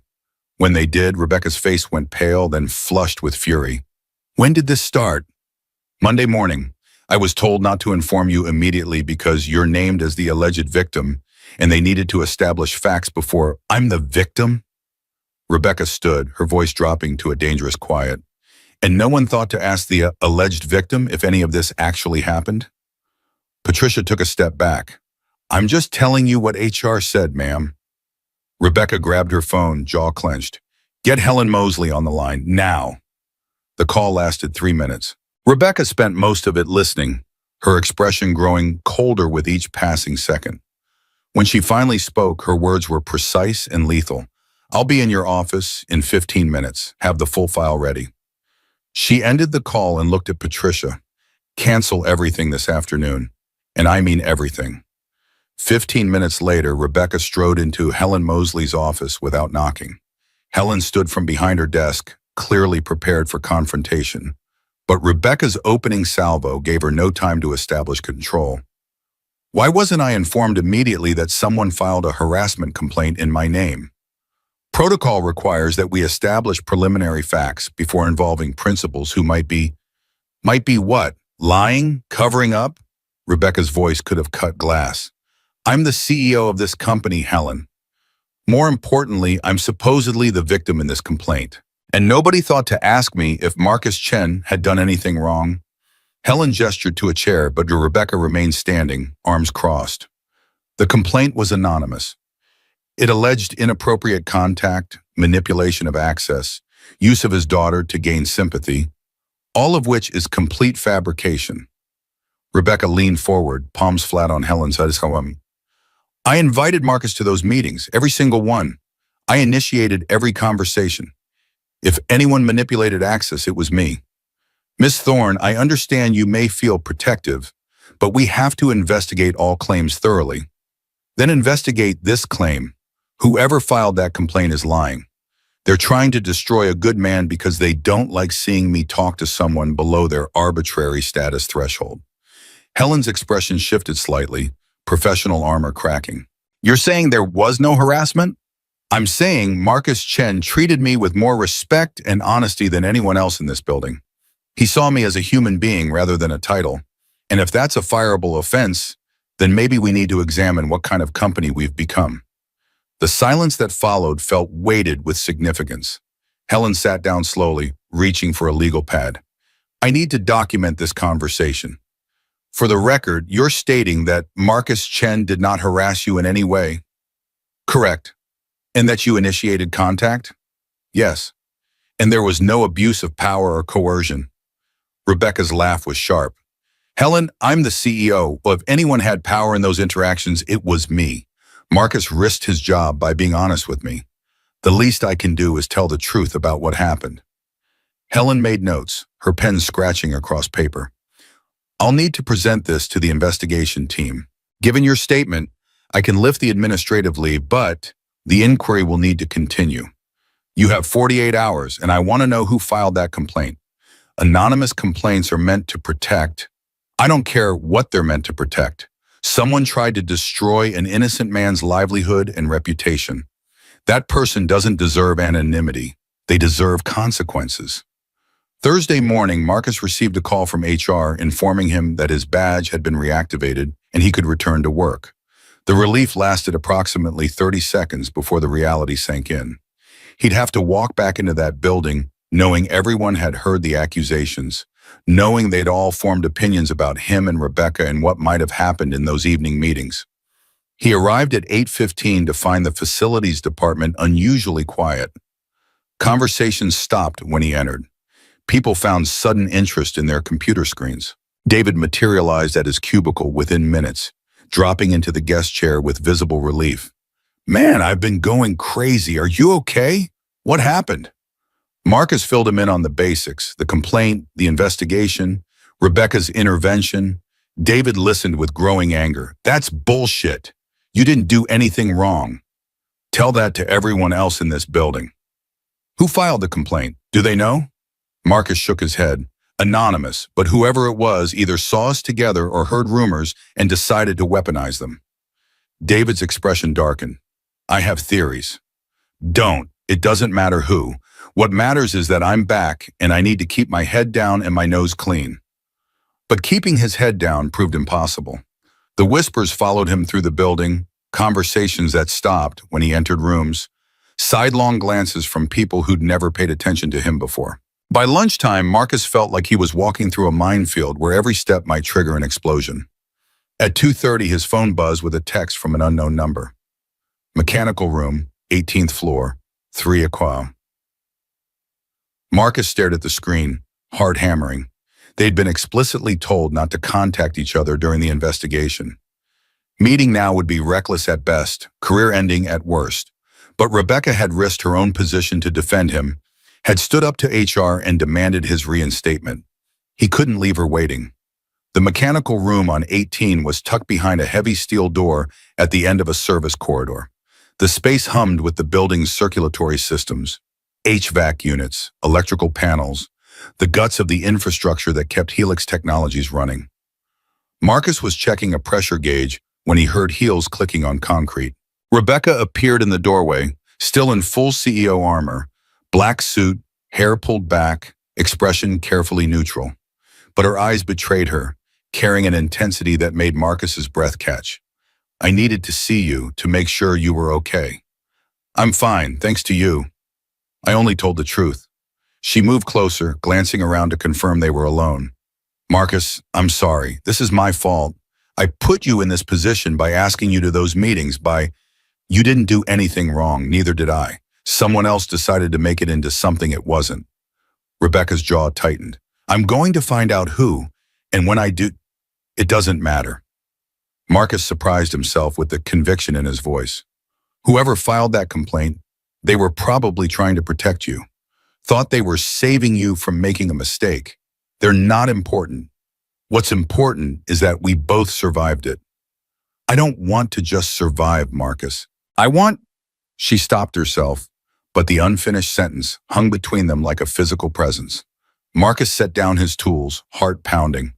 When they did, Rebecca's face went pale, then flushed with fury. "When did this start?" "Monday morning. I was told not to inform you immediately because you're named as the alleged victim, and they needed to establish facts before—" "I'm the victim?" Rebecca stood, her voice dropping to a dangerous quiet. "And no one thought to ask the alleged victim if any of this actually happened?" Patricia took a step back. "I'm just telling you what HR said, ma'am." Rebecca grabbed her phone, jaw clenched. "Get Helen Mosley on the line, now." The call lasted 3 minutes. Rebecca spent most of it listening, her expression growing colder with each passing second. When she finally spoke, her words were precise and lethal. "I'll be in your office in 15 minutes. Have the full file ready." She ended the call and looked at Patricia. "Cancel everything this afternoon. And I mean everything." 15 minutes later, Rebecca strode into Helen Mosley's office without knocking. Helen stood from behind her desk, clearly prepared for confrontation. But Rebecca's opening salvo gave her no time to establish control. "Why wasn't I informed immediately that someone filed a harassment complaint in my name? Protocol requires that we establish preliminary facts before involving principals who might be what? Lying? Covering up?" Rebecca's voice could have cut glass. "I'm the CEO of this company, Helen. More importantly, I'm supposedly the victim in this complaint. And nobody thought to ask me if Marcus Chen had done anything wrong." Helen gestured to a chair, but Rebecca remained standing, arms crossed. The complaint was anonymous. It alleged inappropriate contact, manipulation of access, use of his daughter to gain sympathy, all of which is complete fabrication. Rebecca leaned forward, palms flat on Helen's head. "I invited Marcus to those meetings, every single one. I initiated every conversation. If anyone manipulated access, it was me. Miss Thorne, I understand you may feel protective, but we have to investigate all claims thoroughly. Then investigate this claim. Whoever filed that complaint is lying. They're trying to destroy a good man because they don't like seeing me talk to someone below their arbitrary status threshold." Helen's expression shifted slightly, professional armor cracking. "You're saying there was no harassment?" "I'm saying Marcus Chen treated me with more respect and honesty than anyone else in this building. He saw me as a human being rather than a title. And if that's a fireable offense, then maybe we need to examine what kind of company we've become." The silence that followed felt weighted with significance. Helen sat down slowly, reaching for a legal pad. "I need to document this conversation. For the record, you're stating that Marcus Chen did not harass you in any way?" "Correct. And that you initiated contact?" "Yes. And there was no abuse of power or coercion." Rebecca's laugh was sharp. "Helen, I'm the CEO. Well, if anyone had power in those interactions, it was me. Marcus risked his job by being honest with me. The least I can do is tell the truth about what happened." Helen made notes, her pen scratching across paper. "I'll need to present this to the investigation team. Given your statement, I can lift the administrative leave, but the inquiry will need to continue. You have 48 hours, and I want to know who filed that complaint. Anonymous complaints are meant to protect. I don't care what they're meant to protect. Someone tried to destroy an innocent man's livelihood and reputation. That person doesn't deserve anonymity. They deserve consequences." Thursday morning, Marcus received a call from HR informing him that his badge had been reactivated and he could return to work. The relief lasted approximately 30 seconds before the reality sank in. He'd have to walk back into that building, knowing everyone had heard the accusations, knowing they'd all formed opinions about him and Rebecca and what might have happened in those evening meetings. He arrived at 8:15 to find the facilities department unusually quiet. Conversations stopped when he entered. People found sudden interest in their computer screens. David materialized at his cubicle within minutes, dropping into the guest chair with visible relief. "Man, I've been going crazy. Are you okay?" What happened? Marcus filled him in on the basics, the complaint, the investigation, Rebecca's intervention. David listened with growing anger. That's bullshit. You didn't do anything wrong. Tell that to everyone else in this building. Who filed the complaint? Do they know? Marcus shook his head. Anonymous, but whoever it was either saw us together or heard rumors and decided to weaponize them. David's expression darkened. I have theories. Don't. It doesn't matter who. What matters is that I'm back and I need to keep my head down and my nose clean. But keeping his head down proved impossible. The whispers followed him through the building, conversations that stopped when he entered rooms, sidelong glances from people who'd never paid attention to him before. By lunchtime, Marcus felt like he was walking through a minefield where every step might trigger an explosion. At 2:30, his phone buzzed with a text from an unknown number. Mechanical room, 18th floor, 3 o'clock. Marcus stared at the screen, heart hammering. They'd been explicitly told not to contact each other during the investigation. Meeting now would be reckless at best, career-ending at worst. But Rebecca had risked her own position to defend him, had stood up to HR and demanded his reinstatement. He couldn't leave her waiting. The mechanical room on 18 was tucked behind a heavy steel door at the end of a service corridor. The space hummed with the building's circulatory systems, HVAC units, electrical panels, the guts of the infrastructure that kept Helix Technologies running. Marcus was checking a pressure gauge when he heard heels clicking on concrete. Rebecca appeared in the doorway, still in full CEO armor, black suit, hair pulled back, expression carefully neutral. But her eyes betrayed her, carrying an intensity that made Marcus's breath catch. I needed to see you to make sure you were okay. I'm fine, thanks to you. I only told the truth. She moved closer, glancing around to confirm they were alone. Marcus, I'm sorry. This is my fault. I put you in this position by asking you to those meetings, You didn't do anything wrong, neither did I. Someone else decided to make it into something it wasn't. Rebecca's jaw tightened. I'm going to find out who, and when I do, it doesn't matter. Marcus surprised himself with the conviction in his voice. Whoever filed that complaint, they were probably trying to protect you. Thought they were saving you from making a mistake. They're not important. What's important is that we both survived it. I don't want to just survive, Marcus. She stopped herself, but the unfinished sentence hung between them like a physical presence. Marcus set down his tools, heart pounding.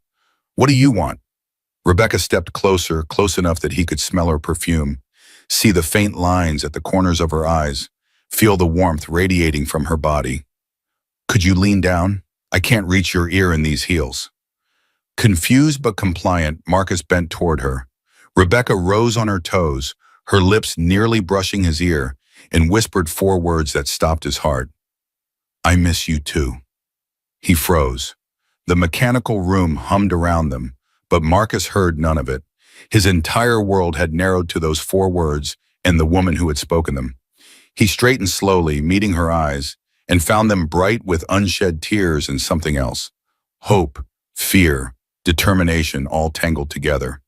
What do you want? Rebecca stepped closer, close enough that he could smell her perfume, see the faint lines at the corners of her eyes, feel the warmth radiating from her body. Could you lean down? I can't reach your ear in these heels. Confused but compliant, Marcus bent toward her. Rebecca rose on her toes, her lips nearly brushing his ear, and whispered 4 words that stopped his heart. I miss you too. He froze. The mechanical room hummed around them, but Marcus heard none of it. His entire world had narrowed to those 4 words and the woman who had spoken them. He straightened slowly, meeting her eyes, and found them bright with unshed tears and something else. Hope, fear, determination all tangled together.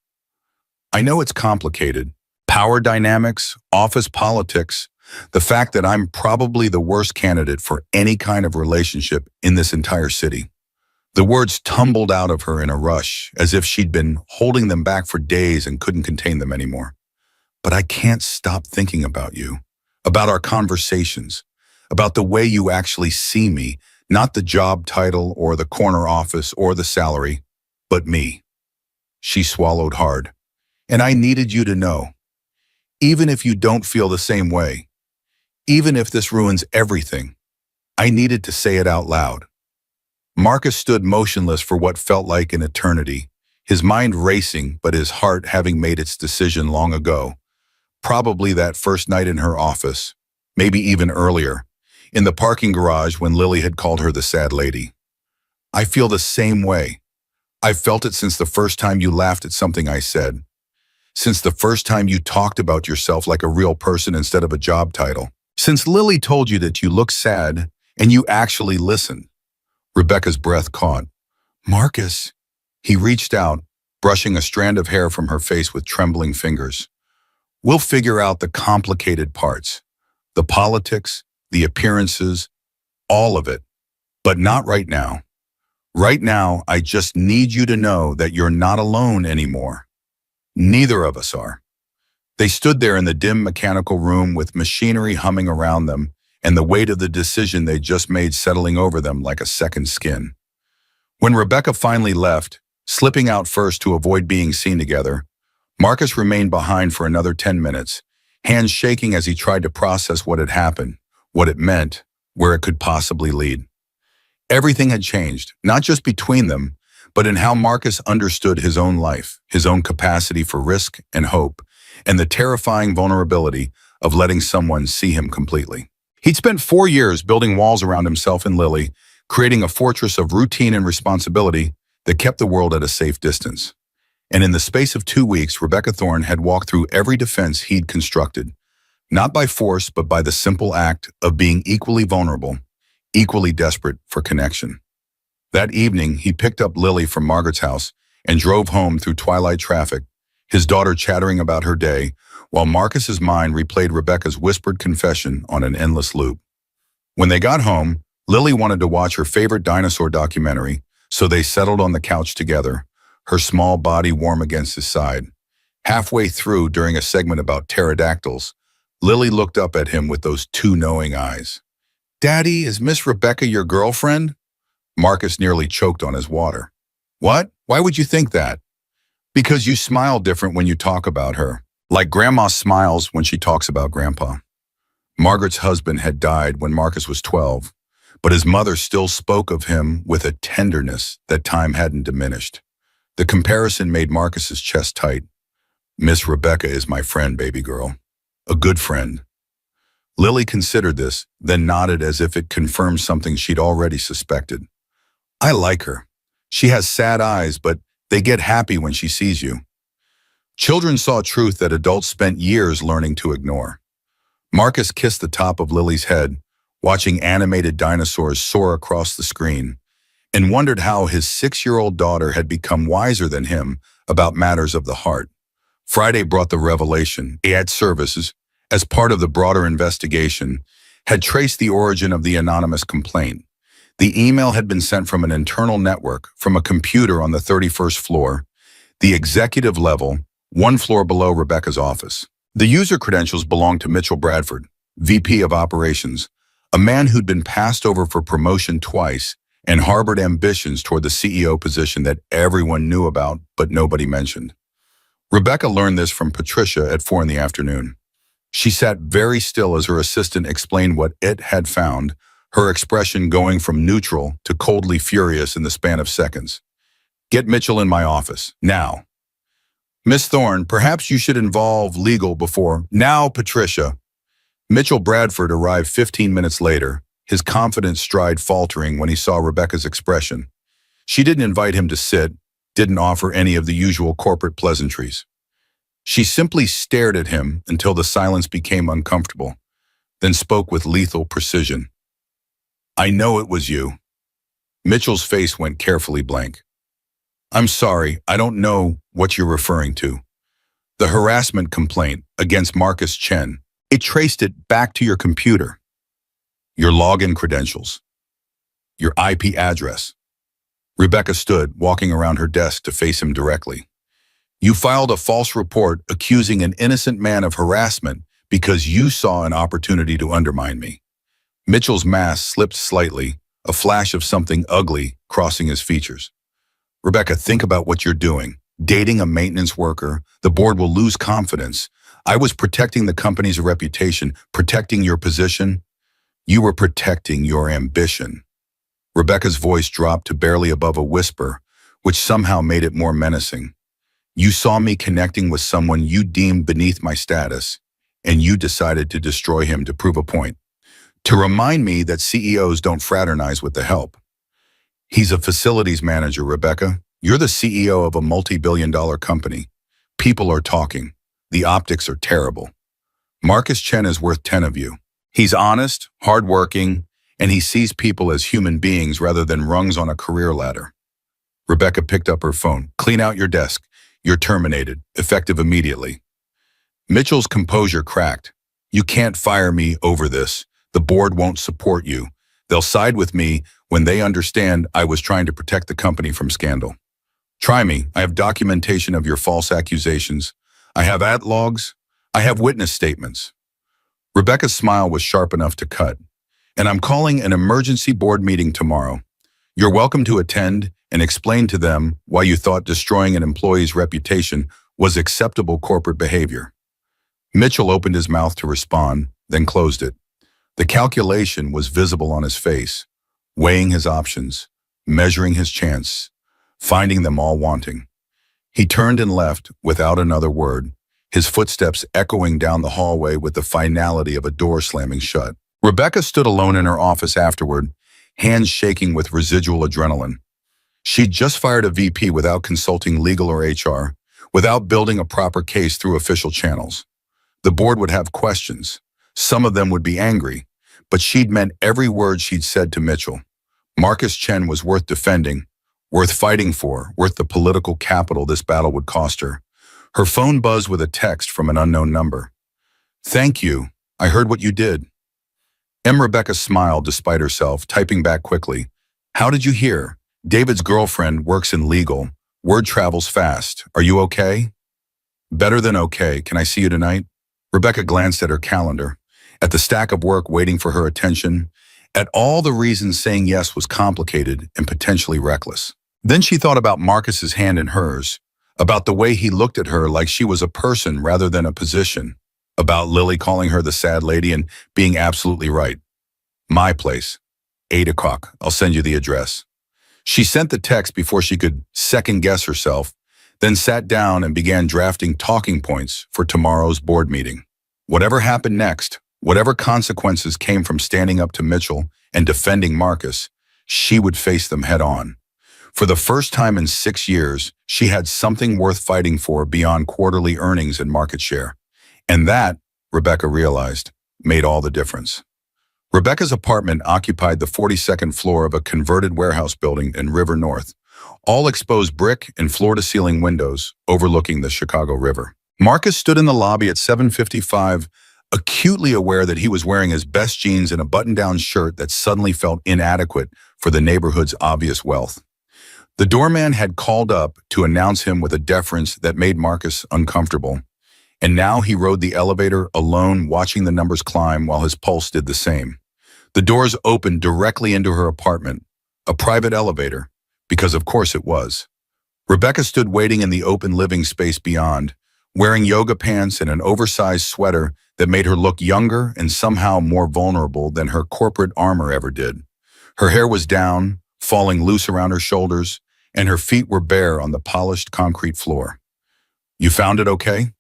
I know it's complicated. Power dynamics, office politics, the fact that I'm probably the worst candidate for any kind of relationship in this entire city. The words tumbled out of her in a rush, as if she'd been holding them back for days and couldn't contain them anymore. But I can't stop thinking about you, about our conversations, about the way you actually see me, not the job title or the corner office or the salary, but me. She swallowed hard. And I needed you to know, even if you don't feel the same way, even if this ruins everything, I needed to say it out loud. Marcus stood motionless for what felt like an eternity, his mind racing but his heart having made its decision long ago, probably that first night in her office, maybe even earlier, in the parking garage when Lily had called her the sad lady. I feel the same way. I've felt it since the first time you laughed at something I said, since the first time you talked about yourself like a real person instead of a job title, since Lily told you that you look sad and you actually listened. Rebecca's breath caught. Marcus. He reached out, brushing a strand of hair from her face with trembling fingers. We'll figure out the complicated parts, the politics, the appearances, all of it. But not right now. Right now, I just need you to know that you're not alone anymore. Neither of us are. They stood there in the dim mechanical room with machinery humming around them and the weight of the decision they'd just made settling over them like a second skin. When Rebecca finally left, slipping out first to avoid being seen together, Marcus remained behind for another 10 minutes, hands shaking as he tried to process what had happened, what it meant, where it could possibly lead. Everything had changed, not just between them, but in how Marcus understood his own life, his own capacity for risk and hope, and the terrifying vulnerability of letting someone see him completely. He'd spent 4 years building walls around himself and Lily, creating a fortress of routine and responsibility that kept the world at a safe distance. And in the space of 2 weeks, Rebecca Thorne had walked through every defense he'd constructed, not by force, but by the simple act of being equally vulnerable, equally desperate for connection. That evening, he picked up Lily from Margaret's house and drove home through twilight traffic, his daughter chattering about her day, while Marcus's mind replayed Rebecca's whispered confession on an endless loop. When they got home, Lily wanted to watch her favorite dinosaur documentary, so they settled on the couch together, her small body warm against his side. Halfway through, during a segment about pterodactyls, Lily looked up at him with those two knowing eyes. "Daddy, is Miss Rebecca your girlfriend?" Marcus nearly choked on his water. "What? Why would you think that?" "Because you smile different when you talk about her, like Grandma smiles when she talks about Grandpa." Margaret's husband had died when Marcus was 12, but his mother still spoke of him with a tenderness that time hadn't diminished. The comparison made Marcus's chest tight. "Miss Rebecca is my friend, baby girl. A good friend." Lily considered this, then nodded as if it confirmed something she'd already suspected. "I like her. She has sad eyes, but they get happy when she sees you." Children saw truth that adults spent years learning to ignore. Marcus kissed the top of Lily's head, watching animated dinosaurs soar across the screen, and wondered how his 6-year-old daughter had become wiser than him about matters of the heart. Friday brought the revelation. AI services, as part of the broader investigation, had traced the origin of the anonymous complaint. The email had been sent from an internal network, from a computer on the 31st floor, the executive level, 1 floor below Rebecca's office. The user credentials belonged to Mitchell Bradford, VP of Operations, a man who'd been passed over for promotion twice and harbored ambitions toward the CEO position that everyone knew about but nobody mentioned. Rebecca learned this from Patricia at 4 in the afternoon. She sat very still as her assistant explained what it had found, her expression going from neutral to coldly furious in the span of seconds. "Get Mitchell in my office, now." "Miss Thorne, perhaps you should involve legal before—" "Now, Patricia." Mitchell Bradford arrived 15 minutes later, his confident stride faltering when he saw Rebecca's expression. She didn't invite him to sit, didn't offer any of the usual corporate pleasantries. She simply stared at him until the silence became uncomfortable, then spoke with lethal precision. "I know it was you." Mitchell's face went carefully blank. "I'm sorry, I don't know what you're referring to." "The harassment complaint against Marcus Chen. It traced it back to your computer. Your login credentials. Your IP address." Rebecca stood, walking around her desk to face him directly. "You filed a false report accusing an innocent man of harassment because you saw an opportunity to undermine me." Mitchell's mask slipped slightly, a flash of something ugly crossing his features. "Rebecca, think about what you're doing. Dating a maintenance worker, the board will lose confidence. I was protecting the company's reputation, protecting your position. You were protecting your ambition." Rebecca's voice dropped to barely above a whisper, which somehow made it more menacing. "You saw me connecting with someone you deemed beneath my status, and you decided to destroy him to prove a point. To remind me that CEOs don't fraternize with the help." "He's a facilities manager, Rebecca. You're the CEO of a multi-billion-dollar company. People are talking. The optics are terrible. Marcus Chen is worth 10 of you. He's honest, hardworking, and he sees people as human beings rather than rungs on a career ladder." Rebecca picked up her phone. "Clean out your desk. You're terminated, effective immediately." Mitchell's composure cracked. "You can't fire me over this. The board won't support you. They'll side with me when they understand I was trying to protect the company from scandal. Try me. I have documentation of your false accusations. I have ad logs. I have witness statements. Rebecca's smile was sharp enough to cut. And I'm calling an emergency board meeting tomorrow. You're welcome to attend and explain to them why you thought destroying an employee's reputation was acceptable corporate behavior. Mitchell opened his mouth to respond, then closed it. The calculation was visible on his face, weighing his options, measuring his chance, finding them all wanting. He turned and left without another word, his footsteps echoing down the hallway with the finality of a door slamming shut. Rebecca stood alone in her office afterward, hands shaking with residual adrenaline. She'd just fired a VP without consulting legal or HR, without building a proper case through official channels. The board would have questions. Some of them would be angry, but she'd meant every word she'd said to Mitchell. Marcus Chen was worth defending, worth fighting for, worth the political capital this battle would cost her. Her phone buzzed with a text from an unknown number. "Thank you. I heard what you did." Rebecca smiled despite herself, typing back quickly. "How did you hear? David's girlfriend works in legal. Word travels fast. Are you okay?" "Better than okay. Can I see you tonight?" Rebecca glanced at her calendar, at the stack of work waiting for her attention, at all the reasons saying yes was complicated and potentially reckless. Then she thought about Marcus's hand in hers, about the way he looked at her like she was a person rather than a position, about Lily calling her the sad lady and being absolutely right. "My place. 8 o'clock. I'll send you the address." She sent the text before she could second-guess herself, then sat down and began drafting talking points for tomorrow's board meeting. Whatever happened next, whatever consequences came from standing up to Mitchell and defending Marcus, she would face them head-on. For the first time in 6 years, she had something worth fighting for beyond quarterly earnings and market share. And that, Rebecca realized, made all the difference. Rebecca's apartment occupied the 42nd floor of a converted warehouse building in River North, all exposed brick and floor-to-ceiling windows overlooking the Chicago River. Marcus stood in the lobby at 7:55, acutely aware that he was wearing his best jeans and a button-down shirt that suddenly felt inadequate for the neighborhood's obvious wealth. The doorman had called up to announce him with a deference that made Marcus uncomfortable. And now he rode the elevator alone, watching the numbers climb while his pulse did the same. The doors opened directly into her apartment, a private elevator, because of course it was. Rebecca stood waiting in the open living space beyond, wearing yoga pants and an oversized sweater that made her look younger and somehow more vulnerable than her corporate armor ever did. Her hair was down, falling loose around her shoulders, and her feet were bare on the polished concrete floor. "You found it okay?"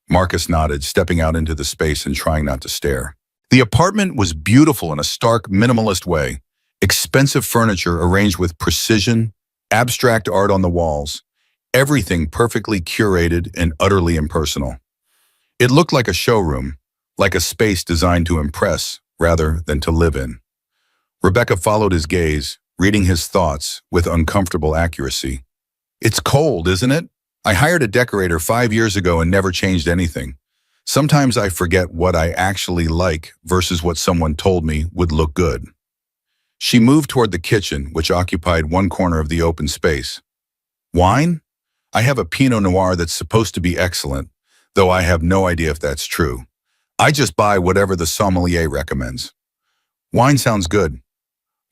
Marcus nodded, stepping out into the space and trying not to stare. The apartment was beautiful in a stark, minimalist way. Expensive furniture arranged with precision, abstract art on the walls, everything perfectly curated and utterly impersonal. It looked like a showroom, like a space designed to impress rather than to live in. Rebecca followed his gaze, reading his thoughts with uncomfortable accuracy. "It's cold, isn't it? I hired a decorator 5 years ago and never changed anything. Sometimes I forget what I actually like versus what someone told me would look good." She moved toward the kitchen, which occupied one corner of the open space. "Wine? I have a Pinot Noir that's supposed to be excellent, though I have no idea if that's true. I just buy whatever the sommelier recommends." "Wine sounds good."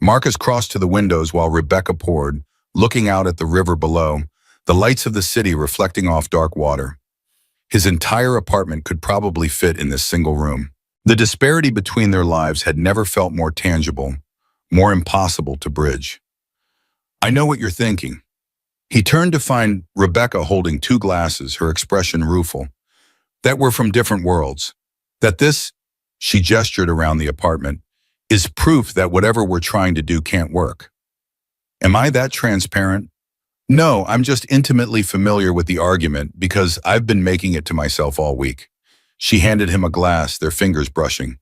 Marcus crossed to the windows while Rebecca poured, looking out at the river below, the lights of the city reflecting off dark water. His entire apartment could probably fit in this single room. The disparity between their lives had never felt more tangible, more impossible to bridge. "I know what you're thinking." He turned to find Rebecca holding 2 glasses, her expression rueful. "That we're from different worlds. That this," she gestured around the apartment, "is proof that whatever we're trying to do can't work." Am I that transparent? No, I'm just intimately familiar with the argument because I've been making it to myself all week. She handed him a glass, their fingers brushing.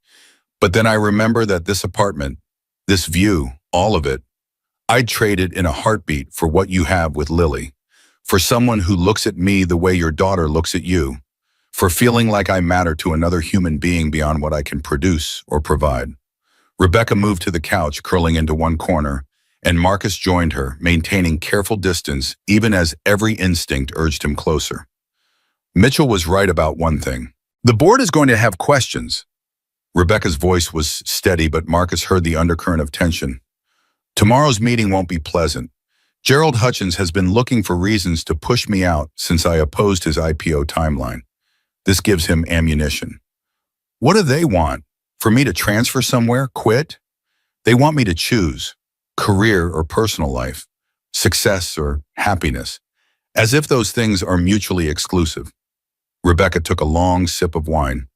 But then I remember that this apartment, this view, all of it, I'd trade it in a heartbeat for what you have with Lily, for someone who looks at me the way your daughter looks at you, for feeling like I matter to another human being beyond what I can produce or provide. Rebecca moved to the couch, curling into one corner, and Marcus joined her, maintaining careful distance even as every instinct urged him closer. Mitchell was right about one thing. The board is going to have questions. Rebecca's voice was steady, but Marcus heard the undercurrent of tension. Tomorrow's meeting won't be pleasant. Gerald Hutchins has been looking for reasons to push me out since I opposed his IPO timeline. This gives him ammunition. What do they want? For me to transfer somewhere? Quit? They want me to choose career or personal life, success or happiness, as if those things are mutually exclusive. Rebecca took a long sip of wine.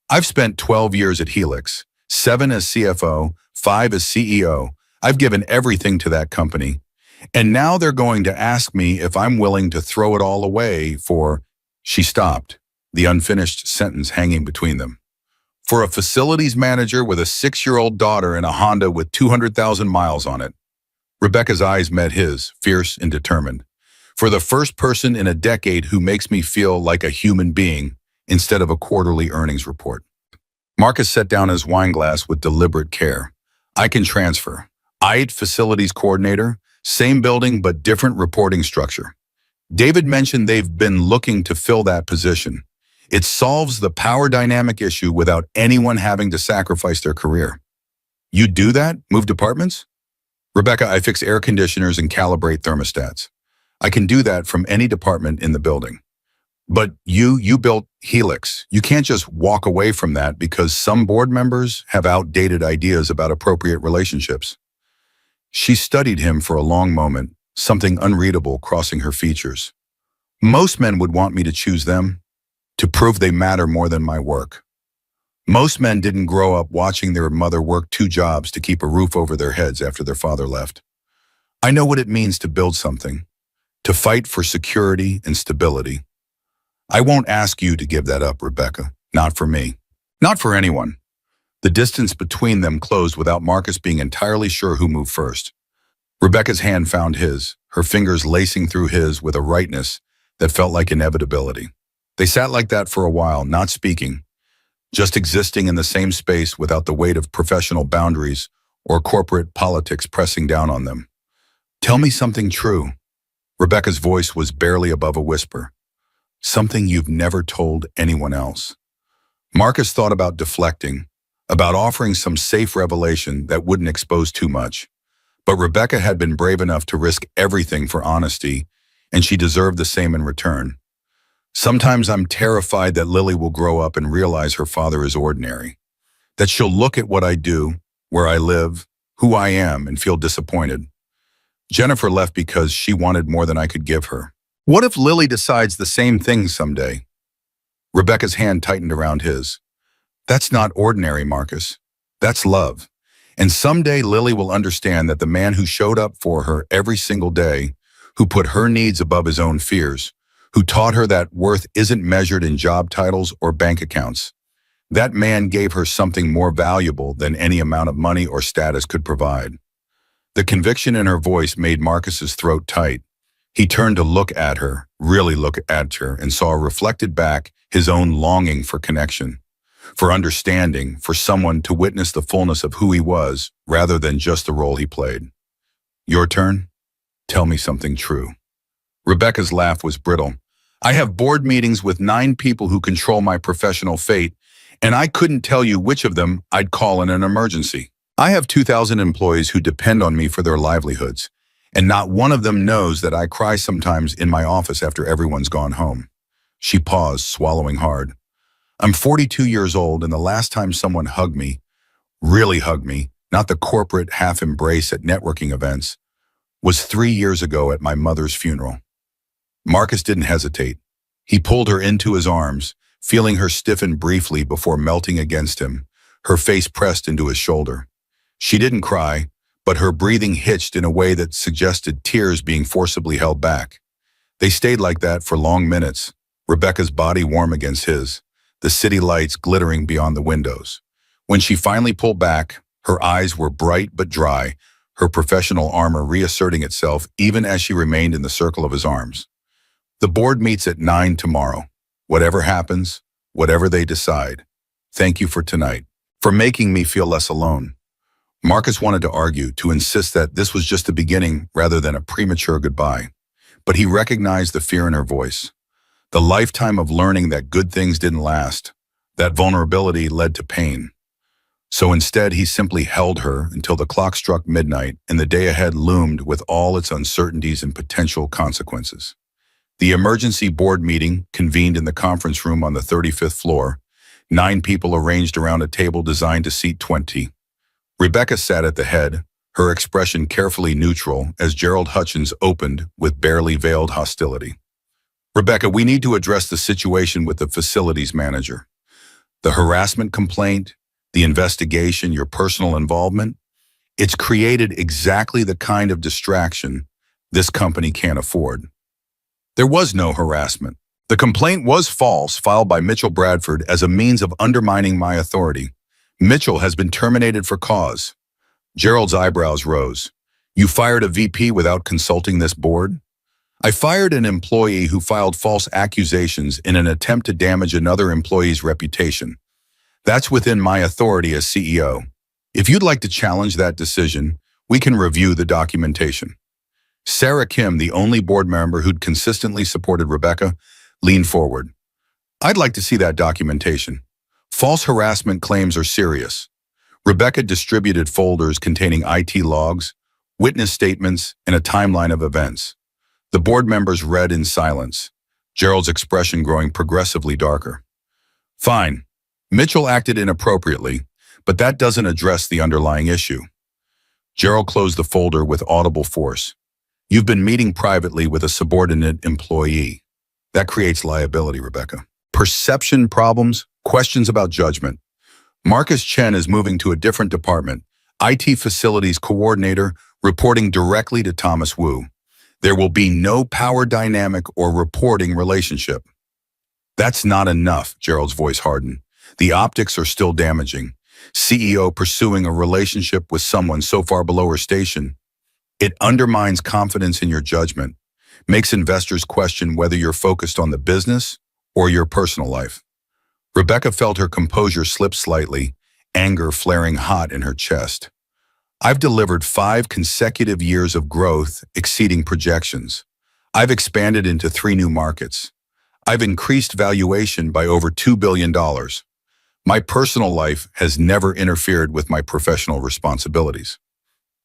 I've spent 12 years at Helix, 7 as CFO, 5 as CEO. I've given everything to that company. And now they're going to ask me if I'm willing to throw it all away for, she stopped, the unfinished sentence hanging between them. For a facilities manager with a 6-year-old daughter in a Honda with 200,000 miles on it. Rebecca's eyes met his, fierce and determined. For the first person in a decade who makes me feel like a human being instead of a quarterly earnings report. Marcus set down his wine glass with deliberate care. I can transfer. I facilities coordinator, same building but different reporting structure. David mentioned they've been looking to fill that position. It solves the power dynamic issue without anyone having to sacrifice their career. You do that? Move departments? Rebecca, I fix air conditioners and calibrate thermostats. I can do that from any department in the building. But you built Helix. You can't just walk away from that because some board members have outdated ideas about appropriate relationships. She studied him for a long moment, something unreadable crossing her features. Most men would want me to choose them, to prove they matter more than my work. Most men didn't grow up watching their mother work 2 jobs to keep a roof over their heads after their father left. I know what it means to build something, to fight for security and stability. I won't ask you to give that up, Rebecca. Not for me. Not for anyone. The distance between them closed without Marcus being entirely sure who moved first. Rebecca's hand found his, her fingers lacing through his with a rightness that felt like inevitability. They sat like that for a while, not speaking, just existing in the same space without the weight of professional boundaries or corporate politics pressing down on them. Tell me something true. Rebecca's voice was barely above a whisper. Something you've never told anyone else. Marcus thought about deflecting, about offering some safe revelation that wouldn't expose too much. But Rebecca had been brave enough to risk everything for honesty, and she deserved the same in return. Sometimes I'm terrified that Lily will grow up and realize her father is ordinary, that she'll look at what I do, where I live, who I am, and feel disappointed. Jennifer left because she wanted more than I could give her. What if Lily decides the same thing someday? Rebecca's hand tightened around his. That's not ordinary, Marcus. That's love. And someday Lily will understand that the man who showed up for her every single day, who put her needs above his own fears, who taught her that worth isn't measured in job titles or bank accounts, that man gave her something more valuable than any amount of money or status could provide. The conviction in her voice made Marcus's throat tight. He turned to look at her, really look at her, and saw reflected back his own longing for connection, for understanding, for someone to witness the fullness of who he was, rather than just the role he played. Your turn? Tell me something true. Rebecca's laugh was brittle. I have board meetings with 9 people who control my professional fate, and I couldn't tell you which of them I'd call in an emergency. I have 2,000 employees who depend on me for their livelihoods, and not one of them knows that I cry sometimes in my office after everyone's gone home. She paused, swallowing hard. I'm 42 years old, and the last time someone hugged me, really hugged me, not the corporate half embrace at networking events, was 3 years ago at my mother's funeral. Marcus didn't hesitate. He pulled her into his arms, feeling her stiffen briefly before melting against him, her face pressed into his shoulder. She didn't cry, but her breathing hitched in a way that suggested tears being forcibly held back. They stayed like that for long minutes, Rebecca's body warm against his, the city lights glittering beyond the windows. When she finally pulled back, her eyes were bright but dry, her professional armor reasserting itself even as she remained in the circle of his arms. The board meets at 9 tomorrow. Whatever happens, whatever they decide. Thank you for tonight, for making me feel less alone. Marcus wanted to argue, to insist that this was just the beginning rather than a premature goodbye. But he recognized the fear in her voice. The lifetime of learning that good things didn't last, that vulnerability led to pain. So instead, he simply held her until the clock struck midnight and the day ahead loomed with all its uncertainties and potential consequences. The emergency board meeting convened in the conference room on the 35th floor, 9 people arranged around a table designed to seat 20. Rebecca sat at the head, her expression carefully neutral as Gerald Hutchins opened with barely veiled hostility. "Rebecca, we need to address the situation with the facilities manager. The harassment complaint, the investigation, your personal involvement, it's created exactly the kind of distraction this company can't afford." There was no harassment. The complaint was false, filed by Mitchell Bradford as a means of undermining my authority. Mitchell has been terminated for cause. Gerald's eyebrows rose. "You fired a VP without consulting this board?" "I fired an employee who filed false accusations in an attempt to damage another employee's reputation. That's within my authority as CEO. If you'd like to challenge that decision, we can review the documentation." Sarah Kim, the only board member who'd consistently supported Rebecca, leaned forward. "I'd like to see that documentation. False harassment claims are serious." Rebecca distributed folders containing IT logs, witness statements, and a timeline of events. The board members read in silence, Gerald's expression growing progressively darker. "Fine. Mitchell acted inappropriately, but that doesn't address the underlying issue." Gerald closed the folder with audible force. "You've been meeting privately with a subordinate employee. That creates liability, Rebecca. Perception problems, questions about judgment. Marcus Chen is moving to a different department, IT Facilities Coordinator, reporting directly to Thomas Wu. There will be no power dynamic or reporting relationship." "That's not enough," Gerald's voice hardened. "The optics are still damaging. CEO pursuing a relationship with someone so far below her station. It undermines confidence in your judgment, makes investors question whether you're focused on the business or your personal life." Rebecca felt her composure slip slightly, anger flaring hot in her chest. "I've delivered 5 consecutive years of growth exceeding projections. I've expanded into 3 new markets. I've increased valuation by over $2 billion. My personal life has never interfered with my professional responsibilities.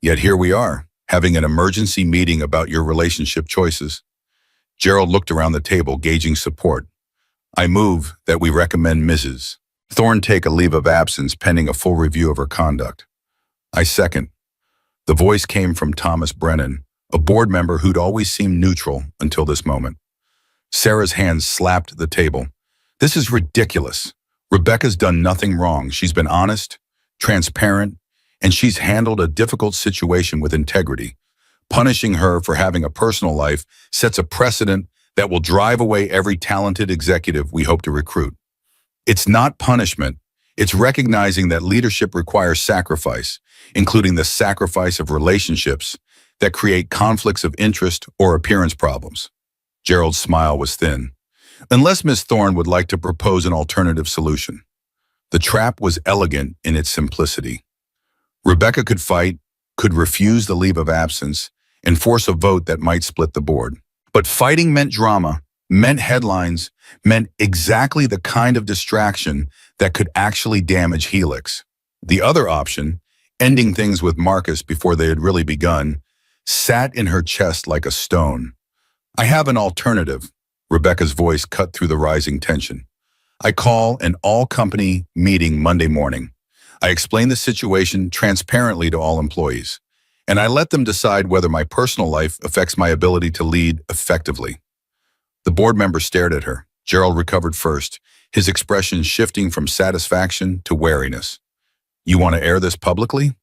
Yet here we are, having an emergency meeting about your relationship choices." Gerald looked around the table, gauging support. "I move that we recommend Mrs. Thorne take a leave of absence pending a full review of her conduct." "I second." The voice came from Thomas Brennan, a board member who'd always seemed neutral until this moment. Sarah's hands slapped the table. "This is ridiculous. Rebecca's done nothing wrong. She's been honest, transparent, and she's handled a difficult situation with integrity. Punishing her for having a personal life sets a precedent that will drive away every talented executive we hope to recruit. It's not punishment. It's recognizing that leadership requires sacrifice, including the sacrifice of relationships that create conflicts of interest or appearance problems." Gerald's smile was thin. "Unless Miss Thorne would like to propose an alternative solution." The trap was elegant in its simplicity. Rebecca could fight, could refuse the leave of absence, and force a vote that might split the board. But fighting meant drama, meant headlines, meant exactly the kind of distraction that could actually damage Helix. The other option, ending things with Marcus before they had really begun, sat in her chest like a stone. "I have an alternative." Rebecca's voice cut through the rising tension. "I call an all-company meeting Monday morning. I explain the situation transparently to all employees, and I let them decide whether my personal life affects my ability to lead effectively." The board member stared at her. Gerald recovered first, his expression shifting from satisfaction to wariness. "You want to air this publicly?"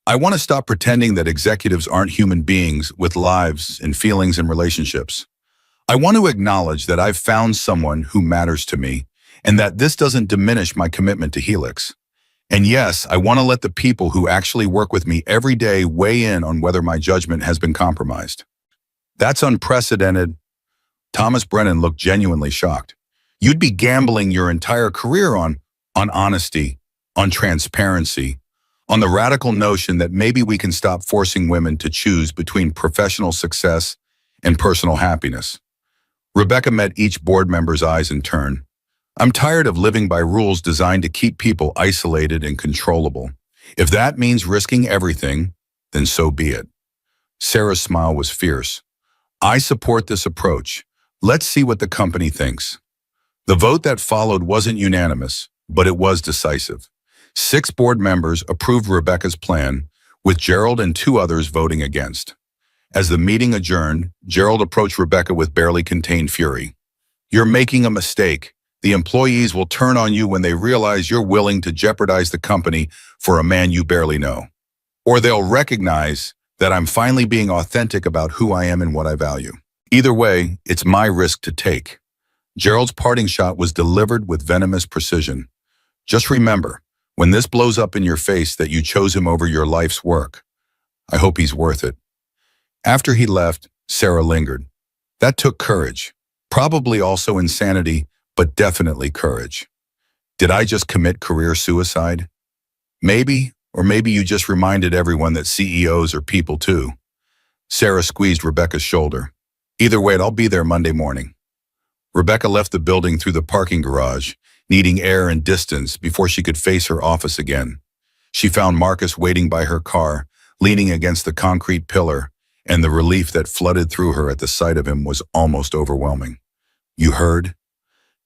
"I want to stop pretending that executives aren't human beings with lives and feelings and relationships. I want to acknowledge that I've found someone who matters to me and that this doesn't diminish my commitment to Helix. And yes, I want to let the people who actually work with me every day weigh in on whether my judgment has been compromised." "That's unprecedented." Thomas Brennan looked genuinely shocked. "You'd be gambling your entire career on honesty, on transparency, on the radical notion that maybe we can stop forcing women to choose between professional success and personal happiness. Rebecca met each board member's eyes in turn. I'm tired of living by rules designed to keep people isolated and controllable. If that means risking everything, then so be it. Sarah's smile was fierce. I support this approach. Let's see what the company thinks. The vote that followed wasn't unanimous, but it was decisive. 6 board members approved Rebecca's plan, with Gerald and 2 others voting against. As the meeting adjourned, Gerald approached Rebecca with barely contained fury. You're making a mistake. The employees will turn on you when they realize you're willing to jeopardize the company for a man you barely know. Or they'll recognize that I'm finally being authentic about who I am and what I value. Either way, it's my risk to take. Gerald's parting shot was delivered with venomous precision. Just remember, when this blows up in your face that you chose him over your life's work, I hope he's worth it. After he left, Sarah lingered. That took courage. Probably also insanity, but definitely courage. Did I just commit career suicide? Maybe, or maybe you just reminded everyone that CEOs are people too. Sarah squeezed Rebecca's shoulder. Either way, I'll be there Monday morning. Rebecca left the building through the parking garage, needing air and distance before she could face her office again. She found Marcus waiting by her car, leaning against the concrete pillar, and the relief that flooded through her at the sight of him was almost overwhelming. You heard?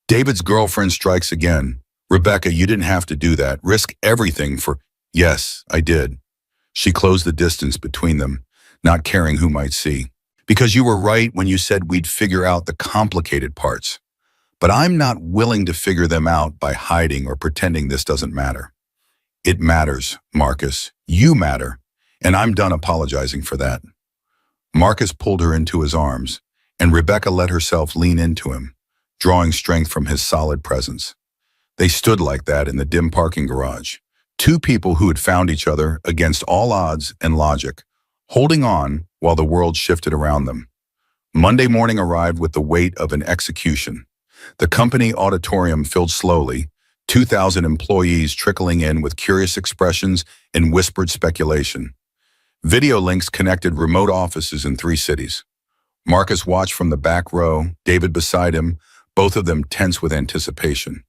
David's girlfriend strikes again. Rebecca, you didn't have to do that. Risk everything for... Yes, I did. She closed the distance between them, not caring who might see. Because you were right when you said we'd figure out the complicated parts. But I'm not willing to figure them out by hiding or pretending this doesn't matter. It matters, Marcus. You matter. And I'm done apologizing for that. Marcus pulled her into his arms, and Rebecca let herself lean into him, drawing strength from his solid presence. They stood like that in the dim parking garage, 2 people who had found each other against all odds and logic, holding on while the world shifted around them. Monday morning arrived with the weight of an execution. The company auditorium filled slowly, 2,000 employees trickling in with curious expressions and whispered speculation. Video links connected remote offices in 3 cities. Marcus watched from the back row, David beside him, both of them tense with anticipation.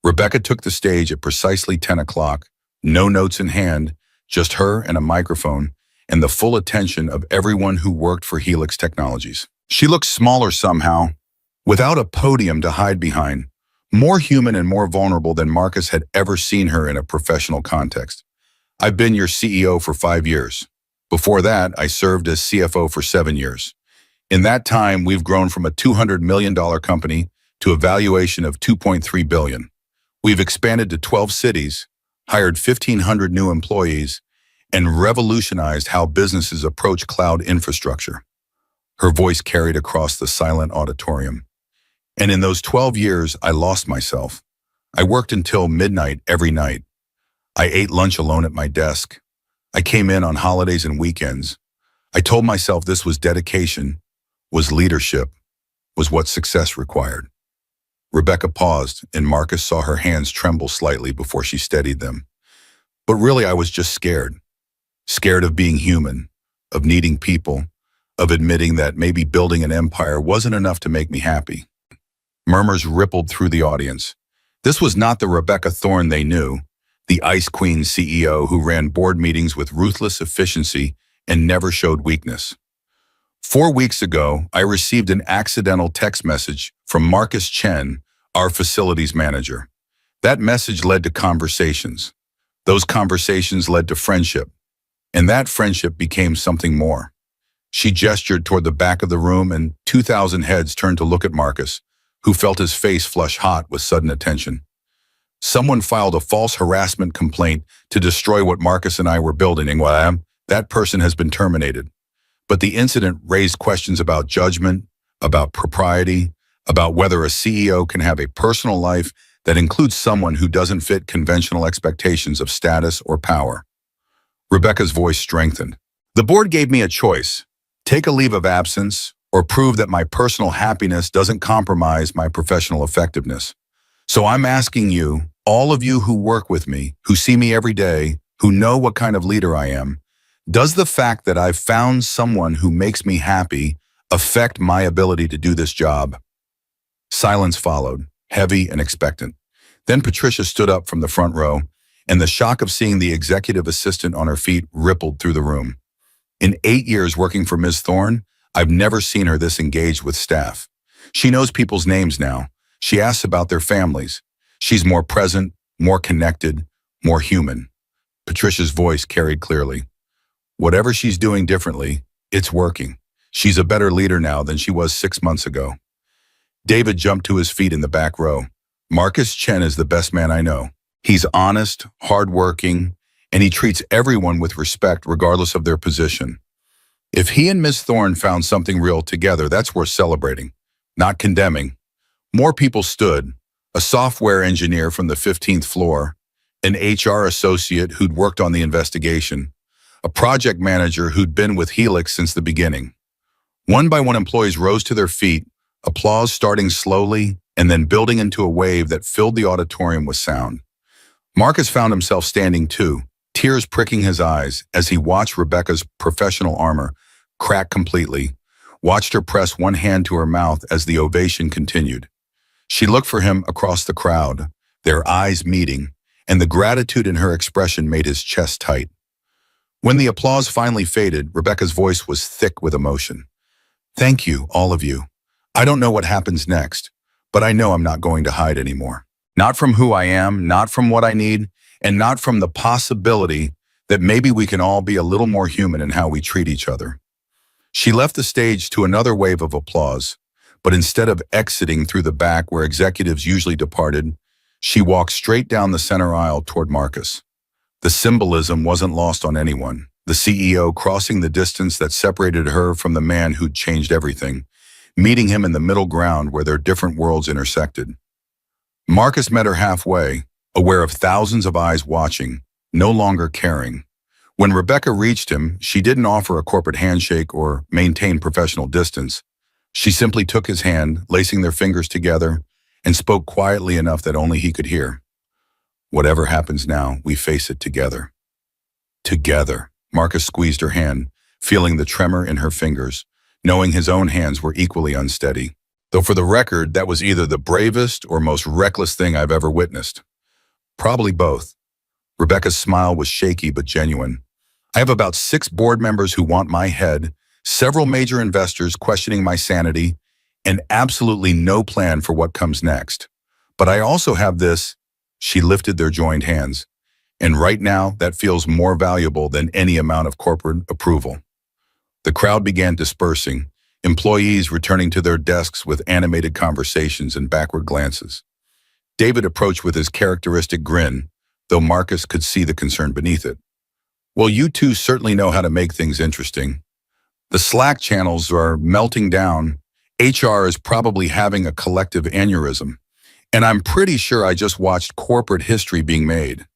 Rebecca took the stage at precisely 10 o'clock, no notes in hand, just her and a microphone, and the full attention of everyone who worked for Helix Technologies. She looked smaller somehow, without a podium to hide behind, more human and more vulnerable than Marcus had ever seen her in a professional context. I've been your CEO for 5 years. Before that, I served as CFO for 7 years. In that time, we've grown from a $200 million company to a valuation of $2.3 billion. We've expanded to 12 cities, hired 1,500 new employees, and revolutionized how businesses approach cloud infrastructure. Her voice carried across the silent auditorium. And in those 12 years, I lost myself. I worked until midnight every night. I ate lunch alone at my desk. I came in on holidays and weekends. I told myself this was dedication, was leadership, was what success required. Rebecca paused, and Marcus saw her hands tremble slightly before she steadied them. But really, I was just scared. Scared of being human, of needing people, of admitting that maybe building an empire wasn't enough to make me happy. Murmurs rippled through the audience. This was not the Rebecca Thorne they knew, the Ice Queen CEO who ran board meetings with ruthless efficiency and never showed weakness. 4 weeks ago, I received an accidental text message from Marcus Chen, our facilities manager. That message led to conversations. Those conversations led to friendship. And that friendship became something more. She gestured toward the back of the room, and 2,000 heads turned to look at Marcus, who felt his face flush hot with sudden attention. Someone filed a false harassment complaint to destroy what Marcus and I were building. Well, that person has been terminated. But the incident raised questions about judgment, about propriety, about whether a CEO can have a personal life that includes someone who doesn't fit conventional expectations of status or power. Rebecca's voice strengthened. The board gave me a choice: take a leave of absence or prove that my personal happiness doesn't compromise my professional effectiveness. So I'm asking you, all of you who work with me, who see me every day, who know what kind of leader I am. Does the fact that I've found someone who makes me happy affect my ability to do this job?" Silence followed, heavy and expectant. Then Patricia stood up from the front row, and the shock of seeing the executive assistant on her feet rippled through the room. In 8 years working for Ms. Thorne, I've never seen her this engaged with staff. She knows people's names now. She asks about their families. She's more present, more connected, more human. Patricia's voice carried clearly. Whatever she's doing differently, it's working. She's a better leader now than she was 6 months ago. David jumped to his feet in the back row. Marcus Chen is the best man I know. He's honest, hardworking, and he treats everyone with respect regardless of their position. If he and Ms. Thorne found something real together, that's worth celebrating, not condemning. More people stood: a software engineer from the 15th floor, an HR associate who'd worked on the investigation, a project manager who'd been with Helix since the beginning. One by one, employees rose to their feet, applause starting slowly and then building into a wave that filled the auditorium with sound. Marcus found himself standing too, tears pricking his eyes as he watched Rebecca's professional armor crack completely, watched her press one hand to her mouth as the ovation continued. She looked for him across the crowd, their eyes meeting, and the gratitude in her expression made his chest tight. When the applause finally faded, Rebecca's voice was thick with emotion. "Thank you, all of you. I don't know what happens next, but I know I'm not going to hide anymore. Not from who I am, not from what I need, and not from the possibility that maybe we can all be a little more human in how we treat each other." She left the stage to another wave of applause, but instead of exiting through the back where executives usually departed, she walked straight down the center aisle toward Marcus. The symbolism wasn't lost on anyone. The CEO crossing the distance that separated her from the man who'd changed everything, meeting him in the middle ground where their different worlds intersected. Marcus met her halfway, aware of thousands of eyes watching, no longer caring. When Rebecca reached him, she didn't offer a corporate handshake or maintain professional distance. She simply took his hand, lacing their fingers together, and spoke quietly enough that only he could hear. "Whatever happens now, we face it together." Together. Marcus squeezed her hand, feeling the tremor in her fingers, knowing his own hands were equally unsteady. Though for the record, that was either the bravest or most reckless thing I've ever witnessed. Probably both. Rebecca's smile was shaky but genuine. "I have about 6 board members who want my head, several major investors questioning my sanity, and absolutely no plan for what comes next. But I also have this." She lifted their joined hands. "And right now, that feels more valuable than any amount of corporate approval." The crowd began dispersing, employees returning to their desks with animated conversations and backward glances. David approached with his characteristic grin, though Marcus could see the concern beneath it. "Well, you two certainly know how to make things interesting. The Slack channels are melting down. HR is probably having a collective aneurysm. And I'm pretty sure I just watched corporate history being made."